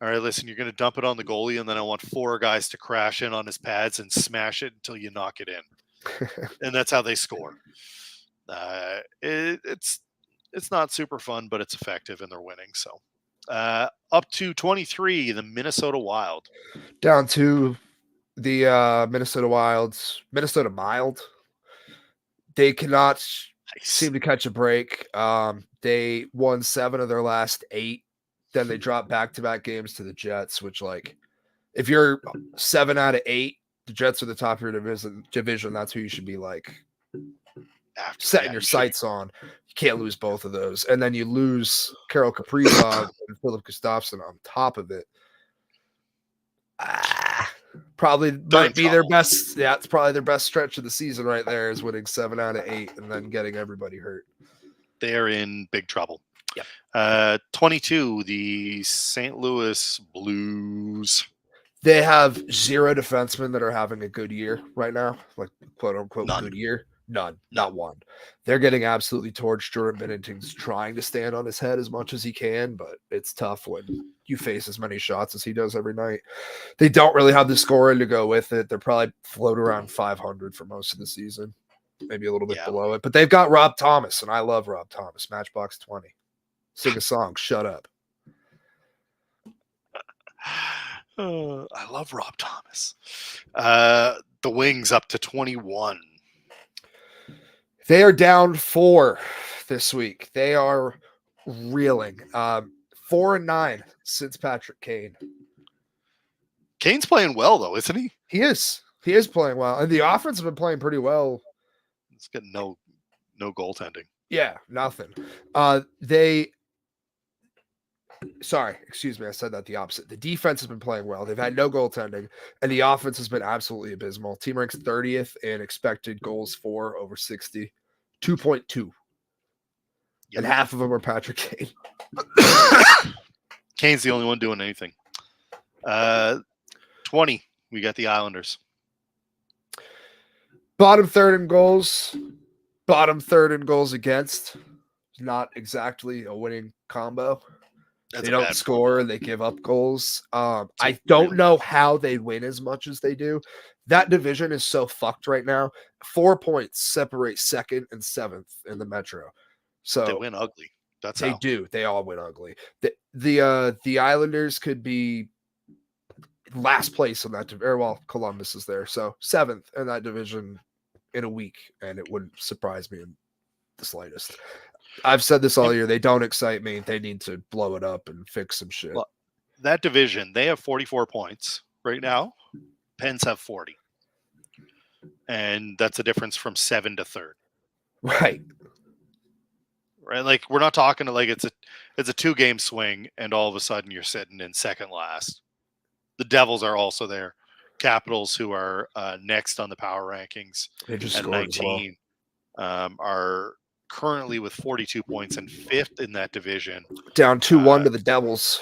all right, listen, you're going to dump it on the goalie, and then I want 4 guys to crash in on his pads and smash it until you knock it in. And that's how they score. It's not super fun, but it's effective, and they're winning. So up to 23, the Minnesota Wild. Down to the Minnesota Mild. They cannot seem to catch a break. They won 7 of their last 8. Then they dropped back-to-back games to the Jets, which, like, if you're 7 out of 8, the Jets are the top of your division. That's who you should be, like, setting your sights on. You can't lose both of those. And then you lose Karel Kaprizov and Philip Gustafsson on top of it. Probably might be their best. Yeah, it's probably their best stretch of the season right there is winning 7 out of 8 and then getting everybody hurt. They're in big trouble. Yep. 22, the St. Louis Blues. They have 0 defensemen that are having a good year right now, like quote unquote good year. None, not one. They're getting absolutely torched. Jordan Binnington's trying to stand on his head as much as he can, but it's tough when you face as many shots as he does every night. They don't really have the scoring to go with it. They're probably float around 500 for most of the season, maybe a little bit below it. But they've got Rob Thomas, and I love Rob Thomas. Matchbox 20. Sing a song. Shut up. I love Rob Thomas. The Wings up to 21. They are down 4 this week. They are reeling. 4-9 since Patrick Kane. Kane's playing well, though, isn't he? He is. He is playing well. And the offense has been playing pretty well. It's got no goaltending. Yeah, nothing. Sorry, excuse me. I said that the opposite. The defense has been playing well. They've had no goaltending, and the offense has been absolutely abysmal. Team ranks 30th in expected goals for over 60, 2.2. Yep. And half of them are Patrick Kane. Kane's the only one doing anything. 20, we got the Islanders. Bottom third in goals. Bottom third in goals against. Not exactly a winning combo. They don't score and they give up goals. I don't know how they win as much as they do. That division is so fucked right now. 4 points separate 2nd and 7th in the Metro. So they win ugly. They do. They all win ugly. The Islanders could be last place in that division. Well, Columbus is there. So 7th in that division in a week, and it wouldn't surprise me in the slightest. I've said this all year. They don't excite me. They need to blow it up and fix some shit. Well, that division, they have 44 points right now. Pens have 40. And that's a difference from 7 to 3rd. Right. Like, we're not talking like it's a 2-game swing and all of a sudden you're sitting in second last. The Devils are also there. Capitals, who are next on the power rankings at 19, are currently with 42 points and 5th in that division. Down 2-1 to the Devils.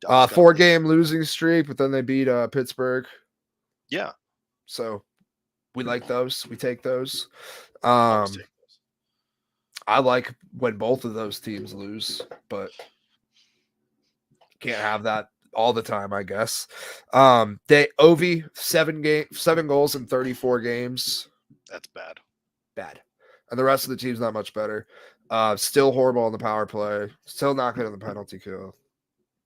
4-game losing streak, but then they beat Pittsburgh. Yeah. So we like those. We take those. I like when both of those teams lose, but can't have that all the time, I guess. Ovi, 7 goals in 34 games. That's bad. Bad. And the rest of the team's not much better. Still horrible on the power play. Still not good on the penalty kill.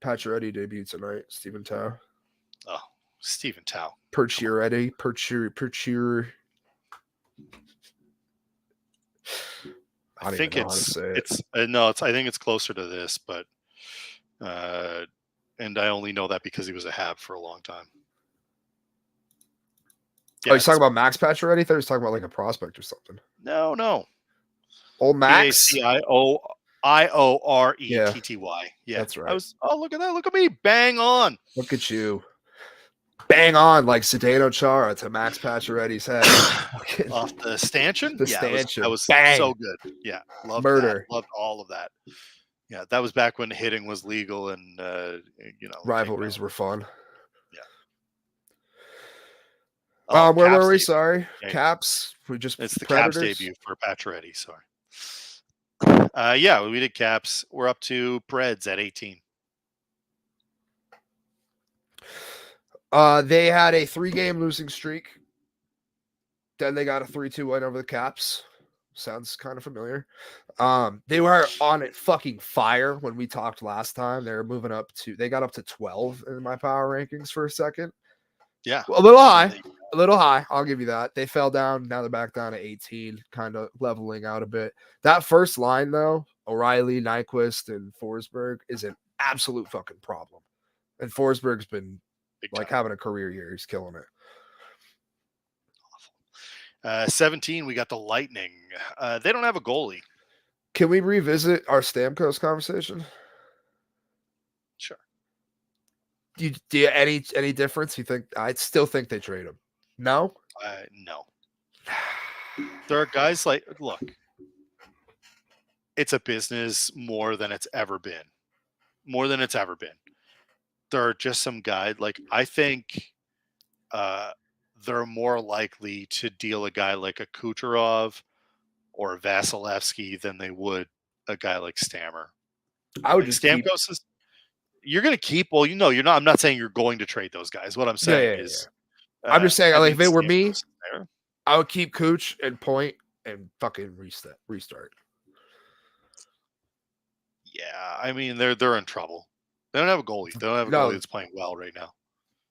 Pacioretty debut tonight. Stephen Tao. Oh, Stephen Tao. Pacioretty. I think it's I think it's closer to this, but and I only know that because he was a Hab for a long time. Yeah, he's talking about Max Pacioretty. I thought he was talking about like a prospect or something. No. Old Max. Pacioretty. Yeah, that's right. Look at that! Look at me! Bang on! Look at you! Bang on like Zdeno Chara to Max Pacioretty's head. Off the stanchion. Stanchion. That was Bang. So good. Yeah, loved Murder. That. Loved all of that. Yeah, that was back when hitting was legal and rivalries were fun. Yeah. Where were we? Sorry, Caps. It's the Predators? Caps debut for Pacioretty. Sorry. Yeah, we did Caps. We're up to Preds at 18. They had a 3-game losing streak. Then they got a 3-2 win over the Caps. Sounds kind of familiar. They were on it fucking fire when we talked last time. They got up to 12 in my power rankings for a second. Yeah. A little high. I'll give you that. They fell down. Now they're back down to 18, kind of leveling out a bit. That first line, though, O'Reilly, Nyquist, and Forsberg is an absolute fucking problem. And Forsberg's been having a career year. He's killing it. 17, we got the Lightning. They don't have a goalie. Can we revisit our Stamkos conversation? Sure. Do you any difference? You think? I still think they trade him. No. No. There are guys look. It's a business more than it's ever been. There are just some guys I think they're more likely to deal a guy like a Kucherov or a Vasilevsky than they would a guy like Stammer. I would just Stamkos you're going to keep. Well, you're not. I'm not saying you're going to trade those guys. What I'm saying is, I'm just saying, if it were me, I would keep Cooch and Point and fucking restart. Yeah, I mean they're in trouble. They don't have a goalie. They don't have a goalie that's playing well right now.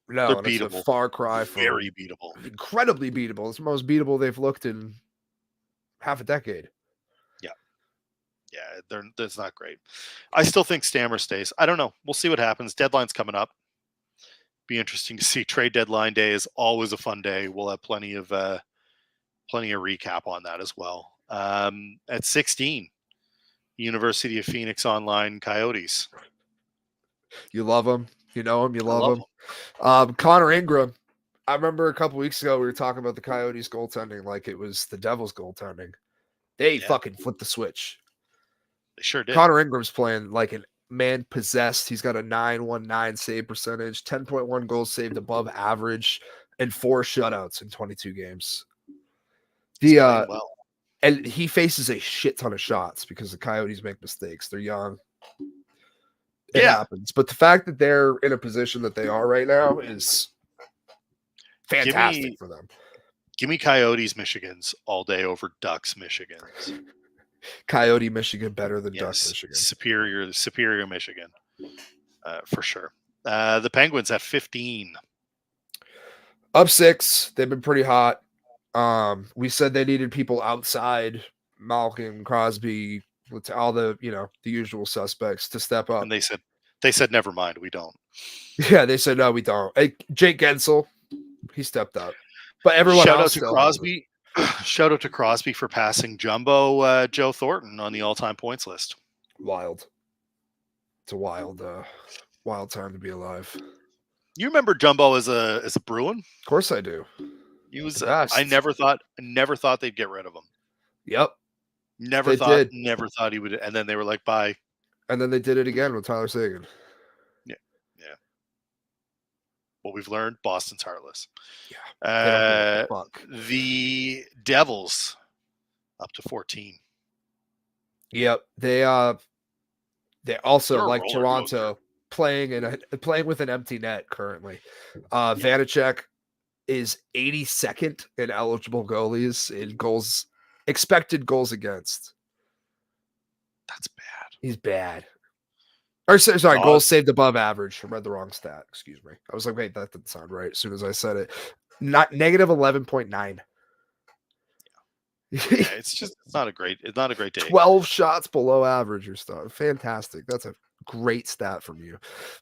No, they're beatable. It's a far cry from very beatable. Incredibly beatable. It's the most beatable they've looked in half a decade. Yeah, that's not great. I still think Stammer stays. I don't know. We'll see what happens. Deadline's coming up. Be interesting to see. Trade deadline day is always a fun day. We'll have plenty of recap on that as well. At 16, University of Phoenix Online Coyotes. You love them. You know them. You love them. Connor Ingram. I remember a couple weeks ago we were talking about the Coyotes goaltending like it was the Devils goaltending. They fucking flipped the switch. They sure did. Connor Ingram's playing like a man possessed. He's got a 919 save percentage, 10.1 goals saved above average, and 4 shutouts in 22 games. And he faces a shit ton of shots because the Coyotes make mistakes. They're young. It happens. But the fact that they're in a position that they are right now is fantastic for them. Give me Coyotes Michigans all day over Ducks Michigans. Coyote Michigan better than Ducks Michigan. Superior Michigan, for sure. The Penguins have 15. Up 6. They've been pretty hot. We said they needed people outside Malkin, Crosby, all the the usual suspects to step up. And they said never mind, we don't. Yeah, they said no, we don't. Hey, Jake Gensel, he stepped up. But everyone else shout out to Crosby. Shout out to Crosby for passing Jumbo Joe Thornton on the all-time points list. Wild. It's a wild time to be alive. You remember Jumbo as a Bruin? Of course I do. He was. I never thought they'd get rid of him. Yep. Never thought he would. And then they were like, bye. And then they did it again with Tyler Seguin. Yeah. What we've learned, Boston's heartless. Yeah. The Devils up to 14. Yep. They also like Toronto playing with an empty net currently. Vanacek is 82nd in eligible goalies in goals expected goals against. That's bad. He's bad. Or sorry, goals saved above average. I read the wrong stat. Excuse me. I was like, wait, that didn't sound right as soon as I said it. Not negative 11.9. it's not a great day. 12 shots below average or stuff. Fantastic. That's a great stat from you.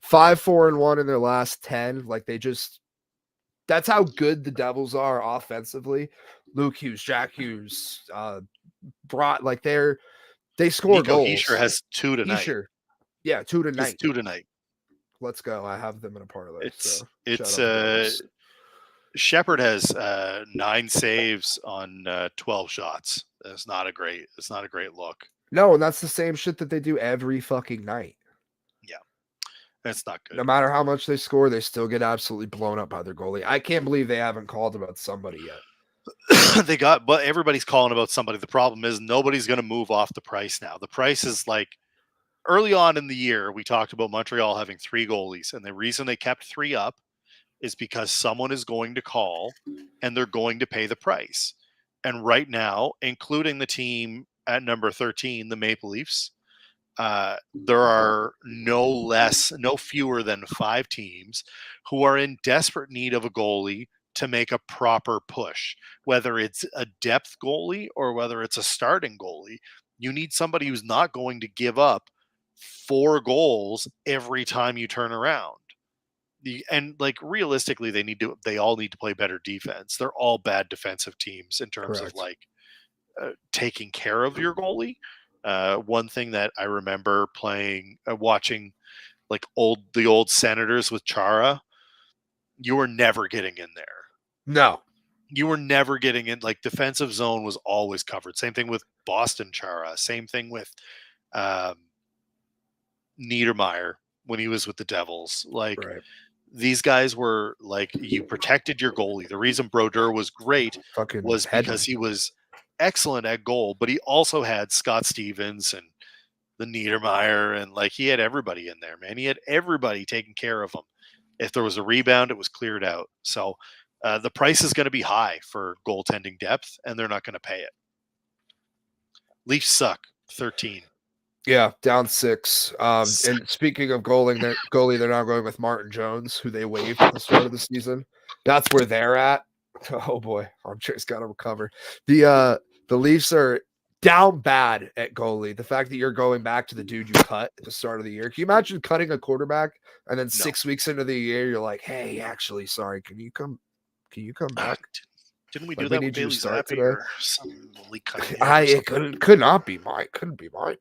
5-4-1 in their last 10. Like that's how good the Devils are offensively. Luke Hughes, Jack Hughes, brought like they score Nico goals. Hischier has 2 tonight. Hischier. Yeah, 2 tonight. It's 2 tonight. Let's go. I have them in a parlay. Shepard has 9 saves on 12 shots. It's not a great look. No, and that's the same shit that they do every fucking night. Yeah. That's not good. No matter how much they score, they still get absolutely blown up by their goalie. I can't believe they haven't called about somebody yet. But everybody's calling about somebody. The problem is nobody's going to move off the price now. The price is like early on in the year, we talked about Montreal having 3 goalies, and the reason they kept 3 up is because someone is going to call and they're going to pay the price. And right now, including the team at number 13, the Maple Leafs, there are no fewer than 5 teams who are in desperate need of a goalie to make a proper push, whether it's a depth goalie or whether it's a starting goalie. You need somebody who's not going to give up 4 goals every time you turn around. And like realistically, they all need to play better defense. They're all bad defensive teams in terms of like taking care of your goalie. One thing that I remember watching like the old Senators with Chara, you were never getting in there. No. You were never getting in. Like defensive zone was always covered. Same thing with Boston Chara. Same thing with Niedermeyer when he was with the Devils. Like these guys were like, you protected your goalie. The reason Brodeur was great was because he was excellent at goal, but he also had Scott Stevens and the Niedermeyer, and like he had everybody in there, man. He had everybody taking care of him. If there was a rebound, it was cleared out. So the price is going to be high for goaltending depth, and they're not going to pay it. Leafs suck. 13. Yeah, down 6. And speaking of goalie, they're now going with Martin Jones, who they waived at the start of the season. That's where they're at. Oh boy, Armchair's got to recover. The Leafs are down bad at goalie. The fact that you're going back to the dude you cut at the start of the year. Can you imagine cutting a quarterback and then 6 weeks into the year, you're like, hey, actually, sorry, can you come back? Didn't we do that with Bailey Zappi or some leak cut? It could not be my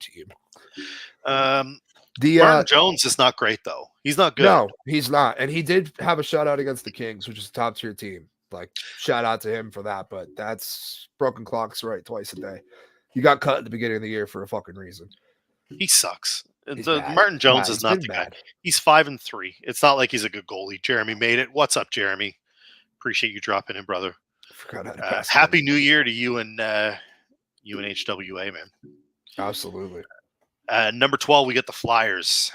team. Martin Jones is not great though. He's not good. No, he's not. And he did have a shutout against the Kings, which is a top tier team. Like, shout out to him for that. But that's broken clocks right twice a day. You got cut at the beginning of the year for a fucking reason. He sucks. Martin Jones is not the guy. He's 5-3. It's not like he's a good goalie. Jeremy made it. What's up, Jeremy? Appreciate you dropping in, brother. Happy New Year to you and HWA, man. Absolutely. Number 12, we get the Flyers.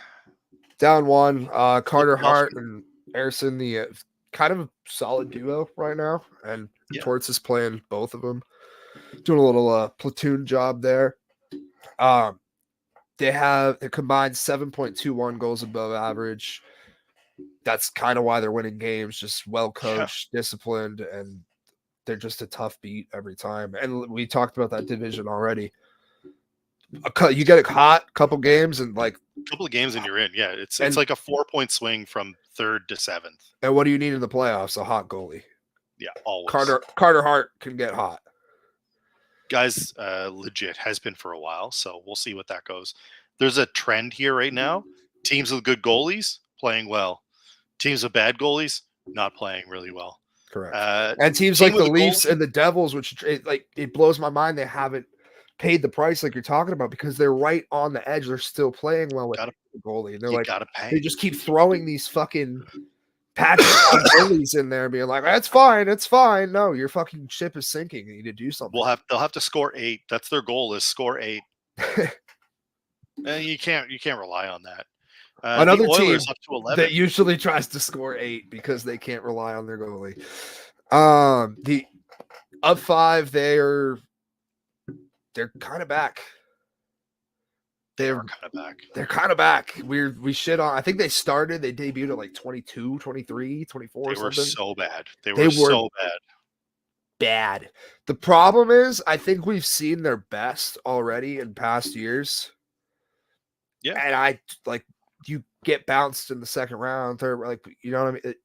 Down 1. Carter Hart and Harrison, the kind of a solid duo right now. And Torts is playing both of them. Doing a little platoon job there. They combined 7.21 goals above average. That's kind of why they're winning games. Just well coached, disciplined, and they're just a tough beat every time. And we talked about that division already. You get a hot couple games and like a couple of games and you're in. Yeah, it's like a 4-point swing from 3rd to 7th. And what do you need in the playoffs? A hot goalie. Yeah, always. Carter Hart can get hot. Guys, legit has been for a while, so we'll see what that goes. There's a trend here right now. Teams with good goalies playing well. Teams with bad goalies not playing really well. Correct. And teams like the Leafs and the Devils, which it blows my mind they haven't paid the price like you're talking about because they're right on the edge. They're still playing well with the goalie. And they're like, they just keep throwing these fucking patches on goalies in there, being like, "It's fine, it's fine." No, your fucking ship is sinking. You need to do something. They'll have to score 8. That's their goal, is score 8. And you can't rely on that. Another team up to 11. that usually tries to score 8 because they can't rely on their goalie. The up 5, they're kind of back. They're kind of back. We shit on. I think they debuted at like 22, 23, 24. They were so bad. They were so bad. bad. The problem is, I think we've seen their best already in past years. Yeah. And I like you get bounced in the second round, third, like, you know what I mean?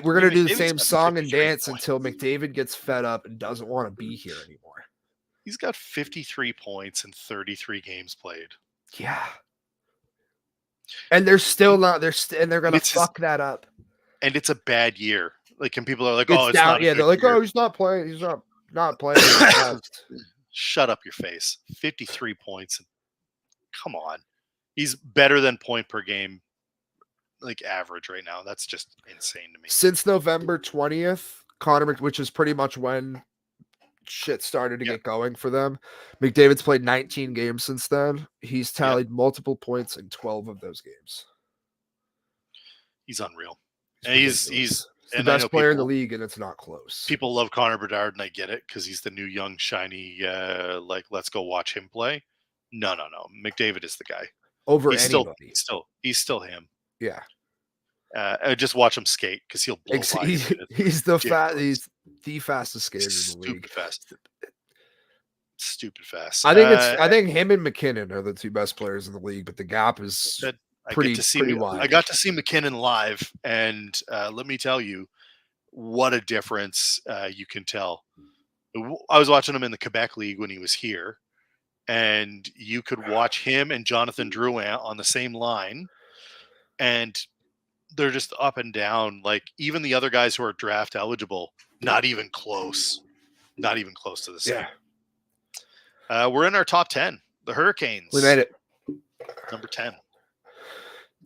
We're going to do the same song and dance until McDavid gets fed up and doesn't want to be here anymore. He's got 53 points in 33 games played. Yeah. And they're still not, and they're going to fuck that up. And it's a bad year. Like, and people are like, it's down. Yeah, they're like, year. Oh, he's not playing. He's not playing. Shut up your face. 53 points. Come on. He's better than point per game, like, average right now. That's just insane to me. Since November 20th, which is pretty much when shit started to get going for them. McDavid's played 19 games since then. He's tallied multiple points in 12 of those games. He's unreal. And he's the best player in the league, and it's not close. People love Connor Bedard, and I get it, because he's the new, young, shiny, like, let's go watch him play. No. McDavid is the guy. Over anybody. He's still him. Yeah. Just watch him skate, because he'll blow by. He's the fastest skater in the league. Stupid fast. I think him and McKinnon are the two best players in the league, but the gap is pretty wide. I got to see McKinnon live, and let me tell you, what a difference you can tell. I was watching him in the Quebec League when he was here, and you could watch him and Jonathan Drouin on the same line, and they're just up and down. Like, even the other guys who are draft eligible, not even close to the same. Yeah. We're in our top 10. The Hurricanes. We made it. Number 10.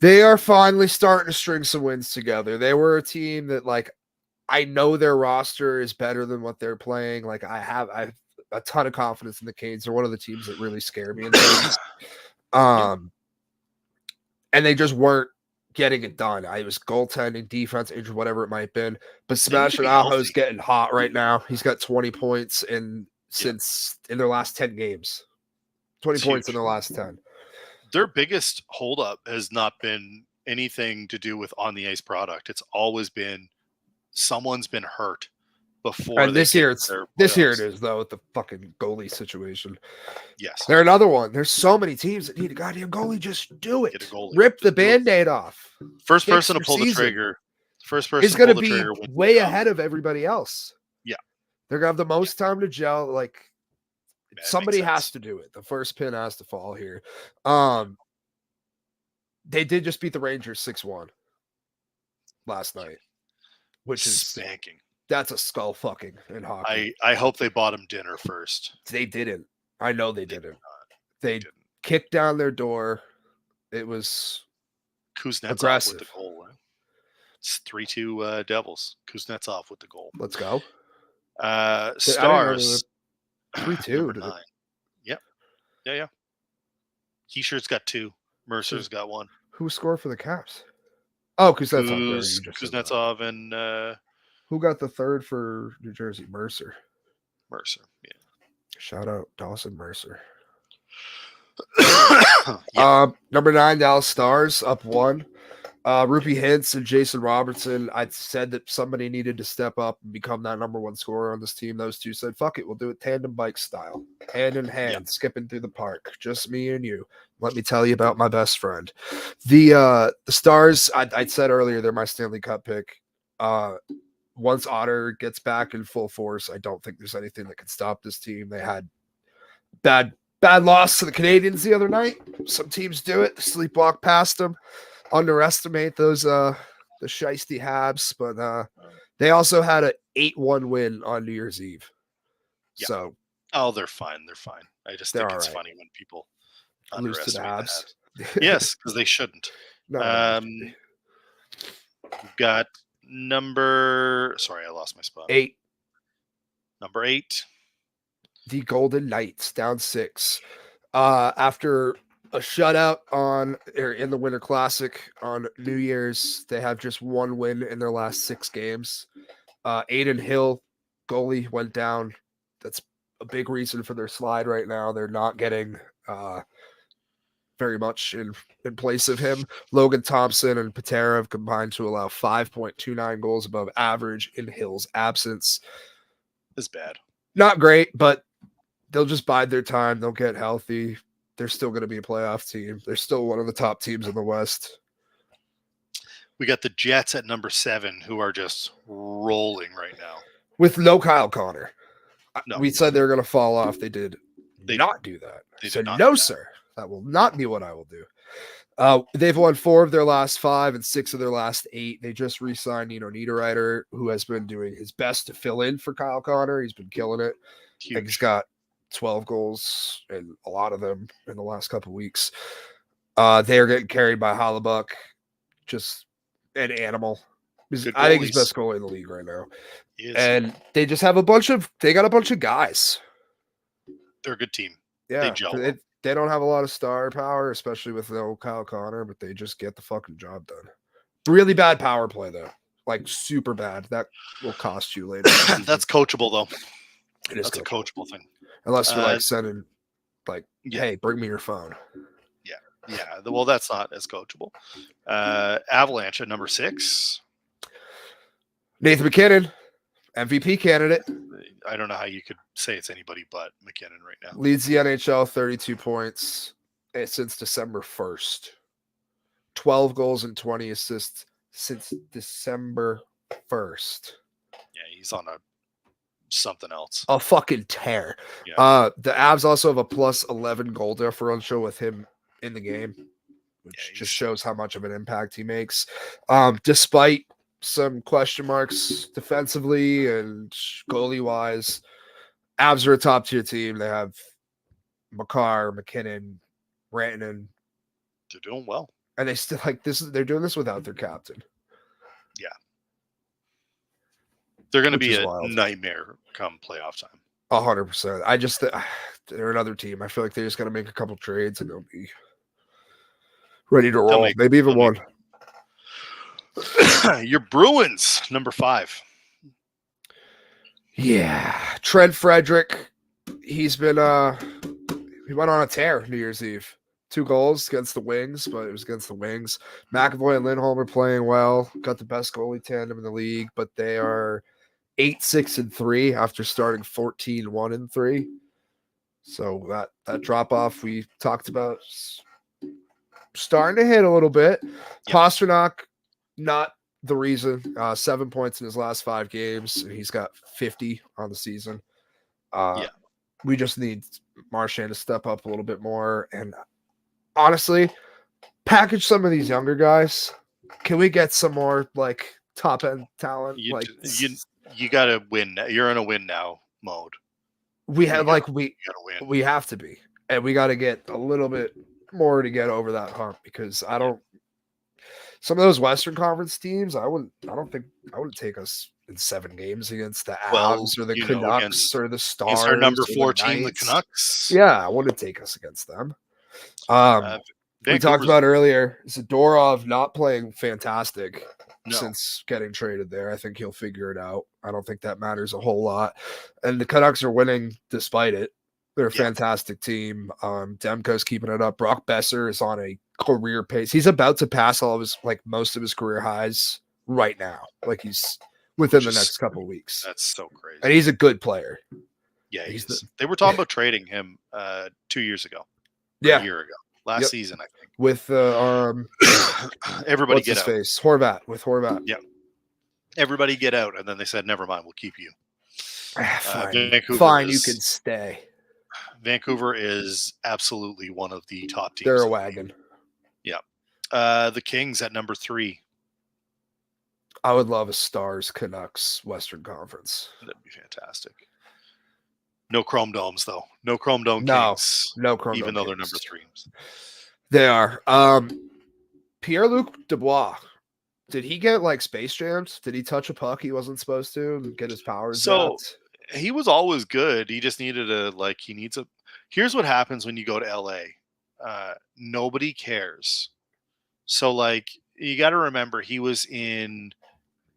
They are finally starting to string some wins together. They were a team that, like, I know their roster is better than what they're playing. Like, I have a ton of confidence in the Canes. They're one of the teams that really scare me. And they just weren't getting it done. I was goaltending, defense, injured, whatever it might have been. But Sebastian Aho's getting hot right now. He's got 20 points in their last 10 games. 20 points in their last 10. Their biggest holdup has not been anything to do with on the ice product. It's always been someone's been hurt before. And this year it is, though, with the fucking goalie situation. Yes. They're another one. There's so many teams that need a goddamn goalie. Just do it. Get a goalie. Rip the Band-Aid off. First person to pull the trigger. First person is going to be way ahead of everybody else. Yeah. They're going to have the most time to gel. Like, somebody has to do it. The first pin has to fall here. They did just beat the Rangers 6-1 last night, which is spanking. That's a skull fucking in hockey. I hope they bought him dinner first. They didn't. I know they didn't. They kicked down their door. It was Kuznetsov with the goal. It's 3-2 Devils. Kuznetsov with the goal. Let's go. Stars. 3-2. Yep. Yeah. Heischer's got 2. Mercer's got 1. Who scored for the Caps? Oh, Kuznetsov. Kuznetsov and who got the third for New Jersey? Mercer. Yeah. Shout out Dawson Mercer. Yep. Number 9, Dallas Stars up 1. Rupee Hintz and Jason Robertson. I said that somebody needed to step up and become that number 1 scorer on this team. Those two said, fuck it, we'll do it tandem bike style, hand in hand, skipping through the park. Just me and you. Let me tell you about my best friend. The Stars, I said earlier, they're my Stanley Cup pick. Once Otter gets back in full force, I don't think there's anything that can stop this team. They had bad loss to the Canadiens the other night. Some teams do it, sleepwalk past them, underestimate those the shiesty Habs, but they also had an 8-1 win on New Year's Eve. Yeah. So they're fine. I just think it's funny when people lose to the Habs. Yes, because they shouldn't. No, we've got I lost my spot. 8. Number 8. The Golden Knights down 6. After a shutout in the Winter Classic on New Year's, they have just 1 win in their last 6 games. Aiden Hill, goalie, went down. That's a big reason for their slide right now. They're not getting very much in place of him. Logan Thompson and Patera have combined to allow 5.29 goals above average in Hill's absence. is bad. Not great, but they'll just bide their time. They'll get healthy. They're still going to be a playoff team. They're still one of the top teams in the West. We got the Jets at number 7, who are just rolling right now. With no Kyle Connor. No. We said they were going to fall off. They did not do that. They said, did not no, do that. sir. That will not be what I will do. They've won 4 of their last 5 and 6 of their last 8. They just re-signed Niederreiter, who has been doing his best to fill in for Kyle Connor. He's been killing it. Like he's got 12 goals, and a lot of them in the last couple of weeks. They are getting carried by Hollebuck, just an animal. I think he's best goalie in the league right now. And they just have a bunch of guys. They're a good team. Yeah, they don't have a lot of star power, especially with no Kyle Connor, but they just get the fucking job done. Really bad power play, though. Like, super bad. That will cost you later. That's coachable, though. That's a coachable thing. Unless you're, like, sending, like, hey, bring me your phone. Yeah. Well, that's not as coachable. Avalanche at number 6. Nathan MacKinnon, MVP candidate. I don't know how you could say it's anybody but McKinnon right now. Leads the NHL 32 points since December 1st. 12 goals and 20 assists since December 1st. Yeah, he's on something else. A fucking tear. Yeah. The Avs also have a plus 11 goal differential with him in the game, which just shows how much of an impact he makes. Despite some question marks defensively and goalie wise, Avs are a top tier team. They have Makar, McKinnon, Rantanen. They're doing well, and they still they're doing this without their captain. Yeah, they're going to be a nightmare come playoff time. 100%. They're another team. I feel like they just got to make a couple trades and they'll be ready to roll. Maybe even one. Your Bruins, number 5. Yeah. Trent Frederick. He's been he went on a tear New Year's Eve. 2 goals against the Wings, but it was against the Wings. McAvoy and Lindholm are playing well. Got the best goalie tandem in the league, but they are 8-6-3 after starting 14-1-3. So that drop off we talked about starting to hit a little bit. Yep. Pasternak, not the reason. 7 points in his last 5 games. He's got 50 on the season. We just need Marchand to step up a little bit more. And honestly, package some of these younger guys. Can we get some more like top end talent? You got to win. You're in a win now mode. We have we have to be, and we got to get a little bit more to get over that hump because some of those Western Conference teams, I wouldn't take us in 7 games against the Avs or the Canucks or the Stars. Our number 4 team, the Canucks. Yeah, I wouldn't take us against them. We talked about earlier, Zadorov not playing fantastic since getting traded there. I think he'll figure it out. I don't think that matters a whole lot. And the Canucks are winning despite it. They're a fantastic team. Demko's keeping it up. Brock Besser is on a career pace. He's about to pass most of his career highs right now. Like he's within the next couple of weeks. That's so crazy. And he's a good player. Yeah, they were talking about trading him 2 years ago. A year ago. Last season, I think. With everybody get out. Horvat. Yeah. Everybody get out. And then they said, never mind, we'll keep you. Fine, you can stay. Vancouver is absolutely one of the top teams. They're a wagon. Yeah. The Kings at number 3. I would love a Stars Canucks Western Conference. That'd be fantastic. No Chrome Domes, though. No Chrome Dome Kings. No Chrome Dome even though Kings. They're number 3. They are. Pierre-Luc Dubois. Did he get like space jams? Did he touch a puck he wasn't supposed to and get his powers out? He was always good. He just needed here's what happens when you go to LA. Nobody cares. So you got to remember he was in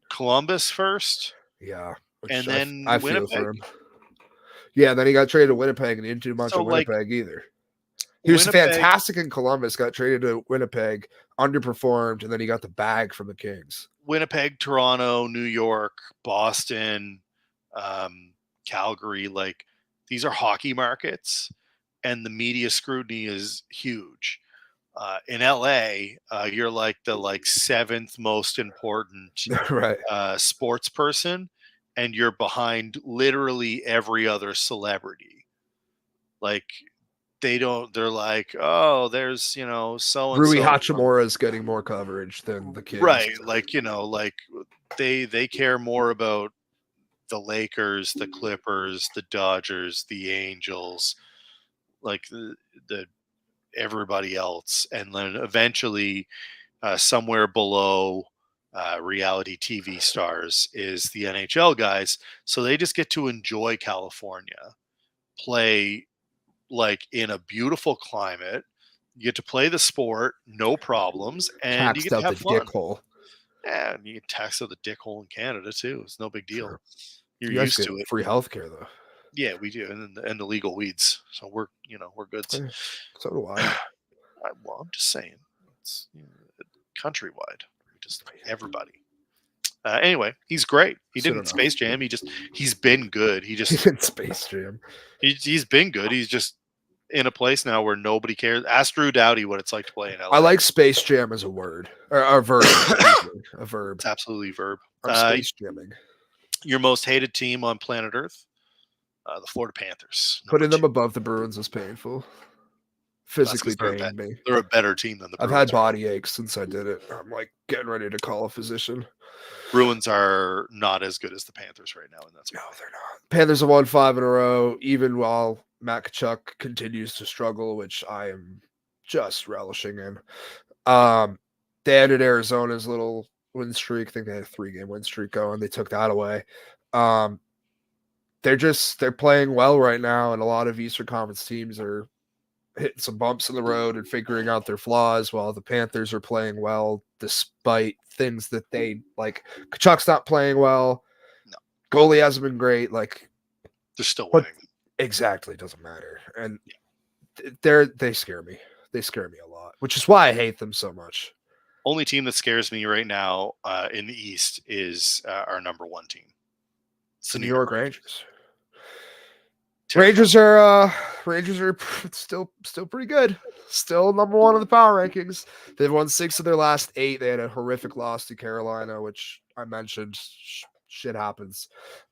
Columbus first. Yeah. And then I feel for him. Yeah, then he got traded to Winnipeg and he didn't do much of Winnipeg either. He was fantastic in Columbus, got traded to Winnipeg, underperformed, and then he got the bag from the Kings. Winnipeg, Toronto, New York, Boston, Calgary, like these are hockey markets, and the media scrutiny is huge. In LA, you're like the seventh most important Right. sports person, and you're behind literally every other celebrity. Like they're like, oh, there's so and Rui so, Hachimura is getting more coverage than the Kings. right? Like they care more about the Lakers, the Clippers, the Dodgers, the Angels, like the everybody else, and then eventually somewhere below reality TV stars is the NHL guys. So they just get to enjoy California, play like in a beautiful climate. You get to play the sport, no problems, and you Taxed get to out the have fun. dick hole. Yeah, and you get taxed out the dick hole in Canada too. It's no big deal. Sure. You're You guys used get to it. free healthcare though. Yeah, we do, and the legal weeds. So we're good. Yeah, so do I. Well, I'm just saying, it's countrywide, just everybody. Anyway, he's great. He didn't Space Jam. He's been good. He's in Space Jam. He's been good. He's just in a place now where nobody cares. Ask Drew Doughty what it's like to play in LA. I like Space Jam as a word or a verb. A verb. It's absolutely a verb. I'm Space Jamming. Your most hated team on planet Earth, the Florida Panthers. Putting them above the Bruins is painful. Physically paining me. They're a better team than the Bruins. I've had body aches since I did it. I'm like getting ready to call a physician. Bruins are not as good as the Panthers right now, and that's no, they're not. Panthers have won 5 in a row, even while Matt Tkachuk continues to struggle, which I am just relishing in. They ended Arizona's little win streak. I think they had a 3-game win streak going. They took that away. They're playing well right now, and a lot of Eastern Conference teams are hitting some bumps in the road and figuring out their flaws, while the Panthers are playing well despite things that they like. Kachuk's not playing well. No. Goalie hasn't been great. Like they're still winning. Exactly, doesn't matter. And they scare me. They scare me a lot, which is why I hate them so much. Only team that scares me right now in the East is our number 1 team. It's the New York Rangers. Rangers are still pretty good. Still number 1 in the power rankings. They've won 6 of their last 8. They had a horrific loss to Carolina, which I mentioned. Shit happens.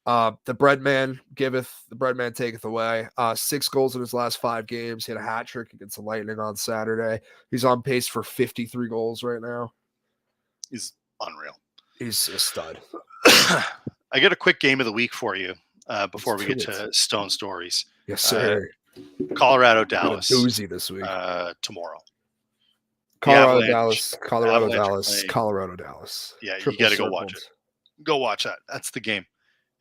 The bread man giveth, the bread man taketh away. 6 goals in his last 5 games. He had a hat trick against the Lightning on Saturday. He's on pace for 53 goals right now. He's unreal. He's a stud. I got a quick game of the week for you. Before we get to Stone Stories. Yes, sir. Colorado, Dallas. Doozy this week. Tomorrow. Colorado, Dallas. Yeah, you got to go watch it. Go watch that. That's the game.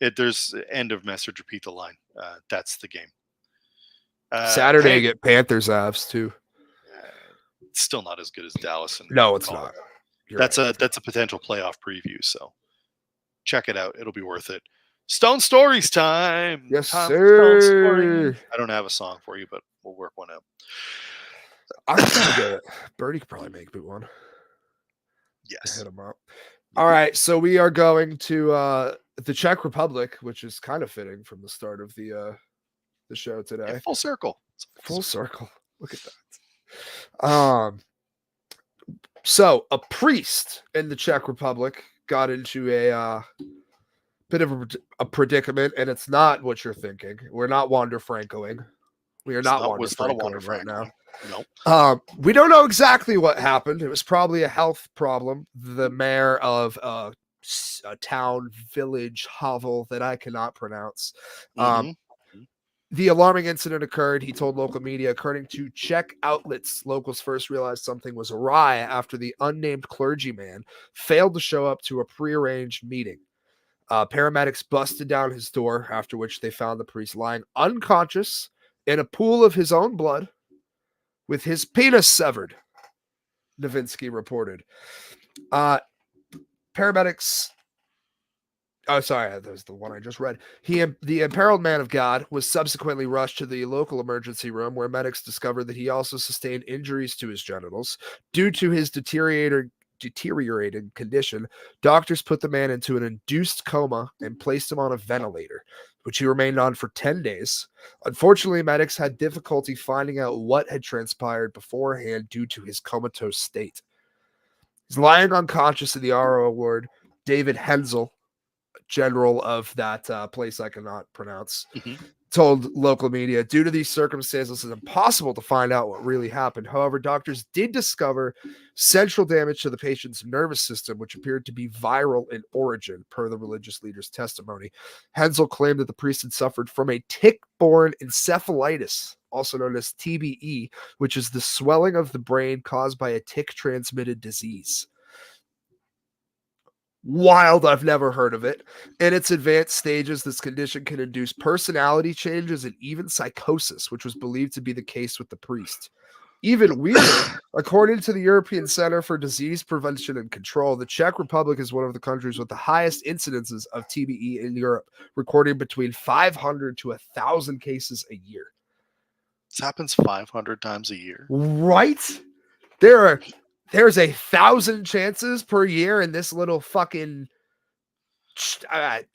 There's end of message, repeat the line. That's the game. Saturday, you get Panthers Avs too. It's still not as good as Dallas. No, it's not. That's a potential playoff preview. So check it out. It'll be worth it. Stone Stories time. Yes, sir. I don't have a song for you, but we'll work one out. I'm trying to get it. Birdie could probably make one. Yes. Hit him up. All right, so we are going to the Czech Republic, which is kind of fitting from the start of the show today. Yeah, full circle. Full circle. Look at that. So a priest in the Czech Republic got into a bit of a predicament, and it's not what you're thinking. We're not Wander Francoing. We are not Wander Francoing right now. No. We don't know exactly what happened. It was probably a health problem. The mayor of a town, village, hovel that I cannot pronounce. The alarming incident occurred, he told local media. According to Czech outlets, locals first realized something was awry after the unnamed clergyman failed to show up to a prearranged meeting. Paramedics busted down his door, after which they found the priest lying unconscious in a pool of his own blood with his penis severed, Novinsky reported. Paramedics... Oh, sorry, that was the one I just read. The imperiled man of God was subsequently rushed to the local emergency room, where medics discovered that he also sustained injuries to his genitals. Due to his deteriorating deteriorating condition, doctors put the man into an induced coma and placed him on a ventilator, which he remained on for 10 days. Unfortunately, medics had difficulty finding out what had transpired beforehand due to his comatose state. He's lying unconscious in the RO ward. David Hensel, general of that place I cannot pronounce, told local media, due to these circumstances, it's impossible to find out what really happened. However, doctors did discover central damage to the patient's nervous system, which appeared to be viral in origin, per the religious leader's testimony. Hensel claimed that the priest had suffered from a tick-borne encephalitis, also known as TBE, which is the swelling of the brain caused by a tick-transmitted disease. Wild, I've never heard of it. In its advanced stages, this condition can induce personality changes and even psychosis, which was believed to be the case with the priest. Even weirder, according to the European Center for Disease Prevention and Control, the Czech Republic is one of the countries with the highest incidences of TBE in Europe, recording between 500 to 1,000 cases a year. This happens 500 times a year. Right? There's 1,000 chances per year in this little fucking,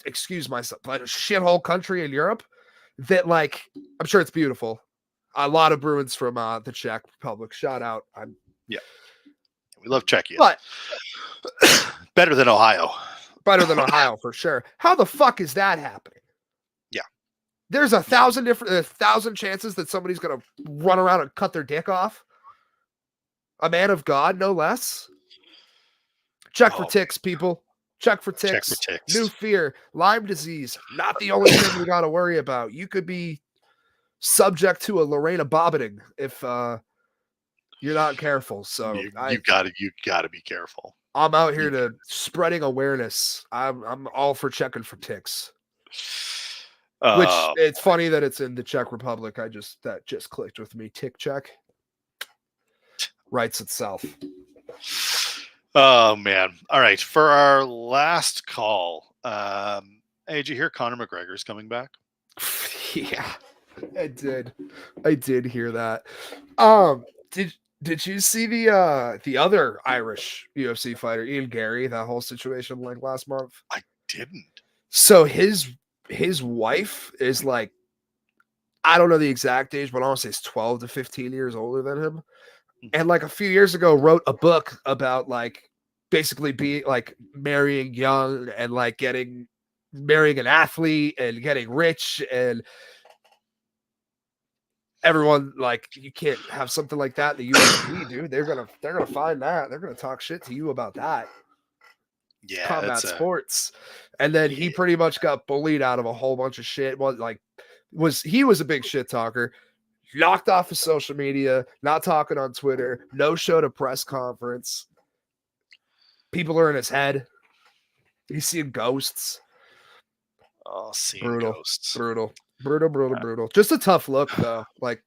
excuse myself, but a shithole country in Europe that, like, I'm sure it's beautiful. A lot of Bruins from the Czech Republic. Shout out. Yeah. We love Czechia. But better than Ohio. Better than Ohio for sure. How the fuck is that happening? Yeah. There's 1,000 chances that somebody's going to run around and cut their dick off. A man of God, no less. Check for ticks, people. Check for ticks. Check for ticks. New fear. Lyme disease. Not the only thing we got to worry about. You could be subject to a Lorena Bobbiting if you're not careful. So you gotta be careful. I'm out here to spreading awareness. I'm all for checking for ticks. Which it's funny that it's in the Czech Republic. That just clicked with me. Tick check. Writes itself. Oh man. All right. For our last call, hey, did you hear Conor McGregor's coming back? Yeah, I did. I did hear that. Did you see the other Irish UFC fighter, Ian Gary, that whole situation like last month? I didn't. So his wife is like, I don't know the exact age, but I want to say it's 12 to 15 years older than him. And like a few years ago wrote a book about like basically being like marrying young and like marrying an athlete and getting rich, and everyone like, you can't have something like that in the UFC, dude. They're gonna find that. They're gonna talk shit to you about that. Yeah, combat sports. And then he pretty much got bullied out of a whole bunch of shit. He was a big shit talker. Knocked off of social media, not talking on Twitter, no show to press conference. People are in his head. He's seeing ghosts. Oh, seeing brutal, ghosts. Brutal. Just a tough look, though. Like,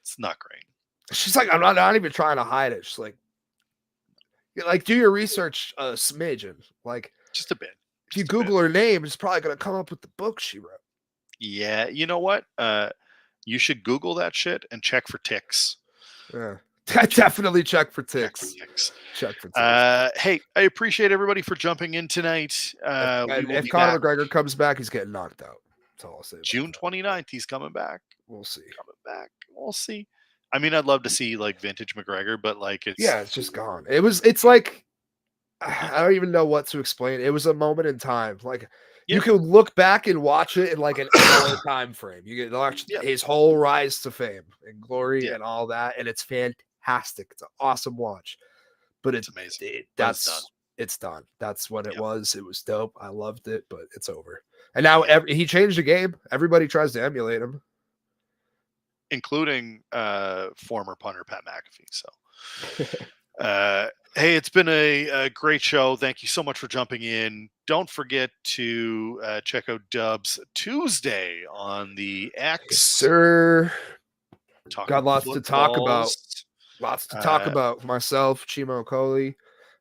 it's not great. She's like, I'm not even trying to hide it. She's like, do your research, smidgen. Like, just a bit. If you Google her name, it's probably going to come up with the book she wrote. Yeah, you know what? You should Google that shit and check for ticks. Yeah, definitely check for ticks. Check for ticks. Hey, I appreciate everybody for jumping in tonight. If Conor McGregor comes back, he's getting knocked out. That's all I'll say. June 29th, he's coming back. We'll see. We'll see. I mean, I'd love to see like vintage McGregor, but like it's just gone. It's like, I don't even know what to explain. It was a moment in time. Like, you can look back and watch it in like an hour time frame. You get watch his whole rise to fame and glory and all that, and it's fantastic. It's an awesome watch. But it's amazing. It's done. That's what it was. It was dope. I loved it, but it's over. And now he changed the game. Everybody tries to emulate him, including former punter Pat McAfee. So, hey, it's been a great show. Thank you so much for jumping in. Don't forget to check out Dubs Tuesday on the X. Yes, sir. Got lots footballs. To talk about. Lots to talk about. Myself, Chimo Coley.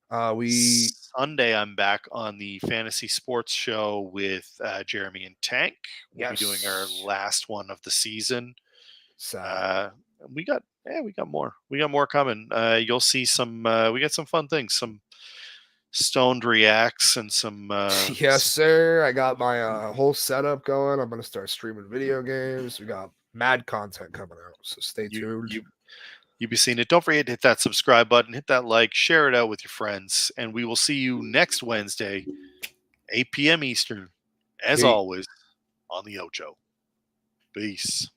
Sunday, I'm back on the Fantasy Sports Show with Jeremy and Tank. We'll be doing our last one of the season. So we got Yeah, we got more. We got more coming. You'll see some. We got some fun things. Some stoned reacts and some. Yes, sir. I got my whole setup going. I'm gonna start streaming video games. We got mad content coming out, so stay tuned. You be seeing it. Don't forget to hit that subscribe button, hit that like, share it out with your friends, and we will see you next Wednesday, 8 p.m. Eastern, as Peace. always, on the Ocho. Peace.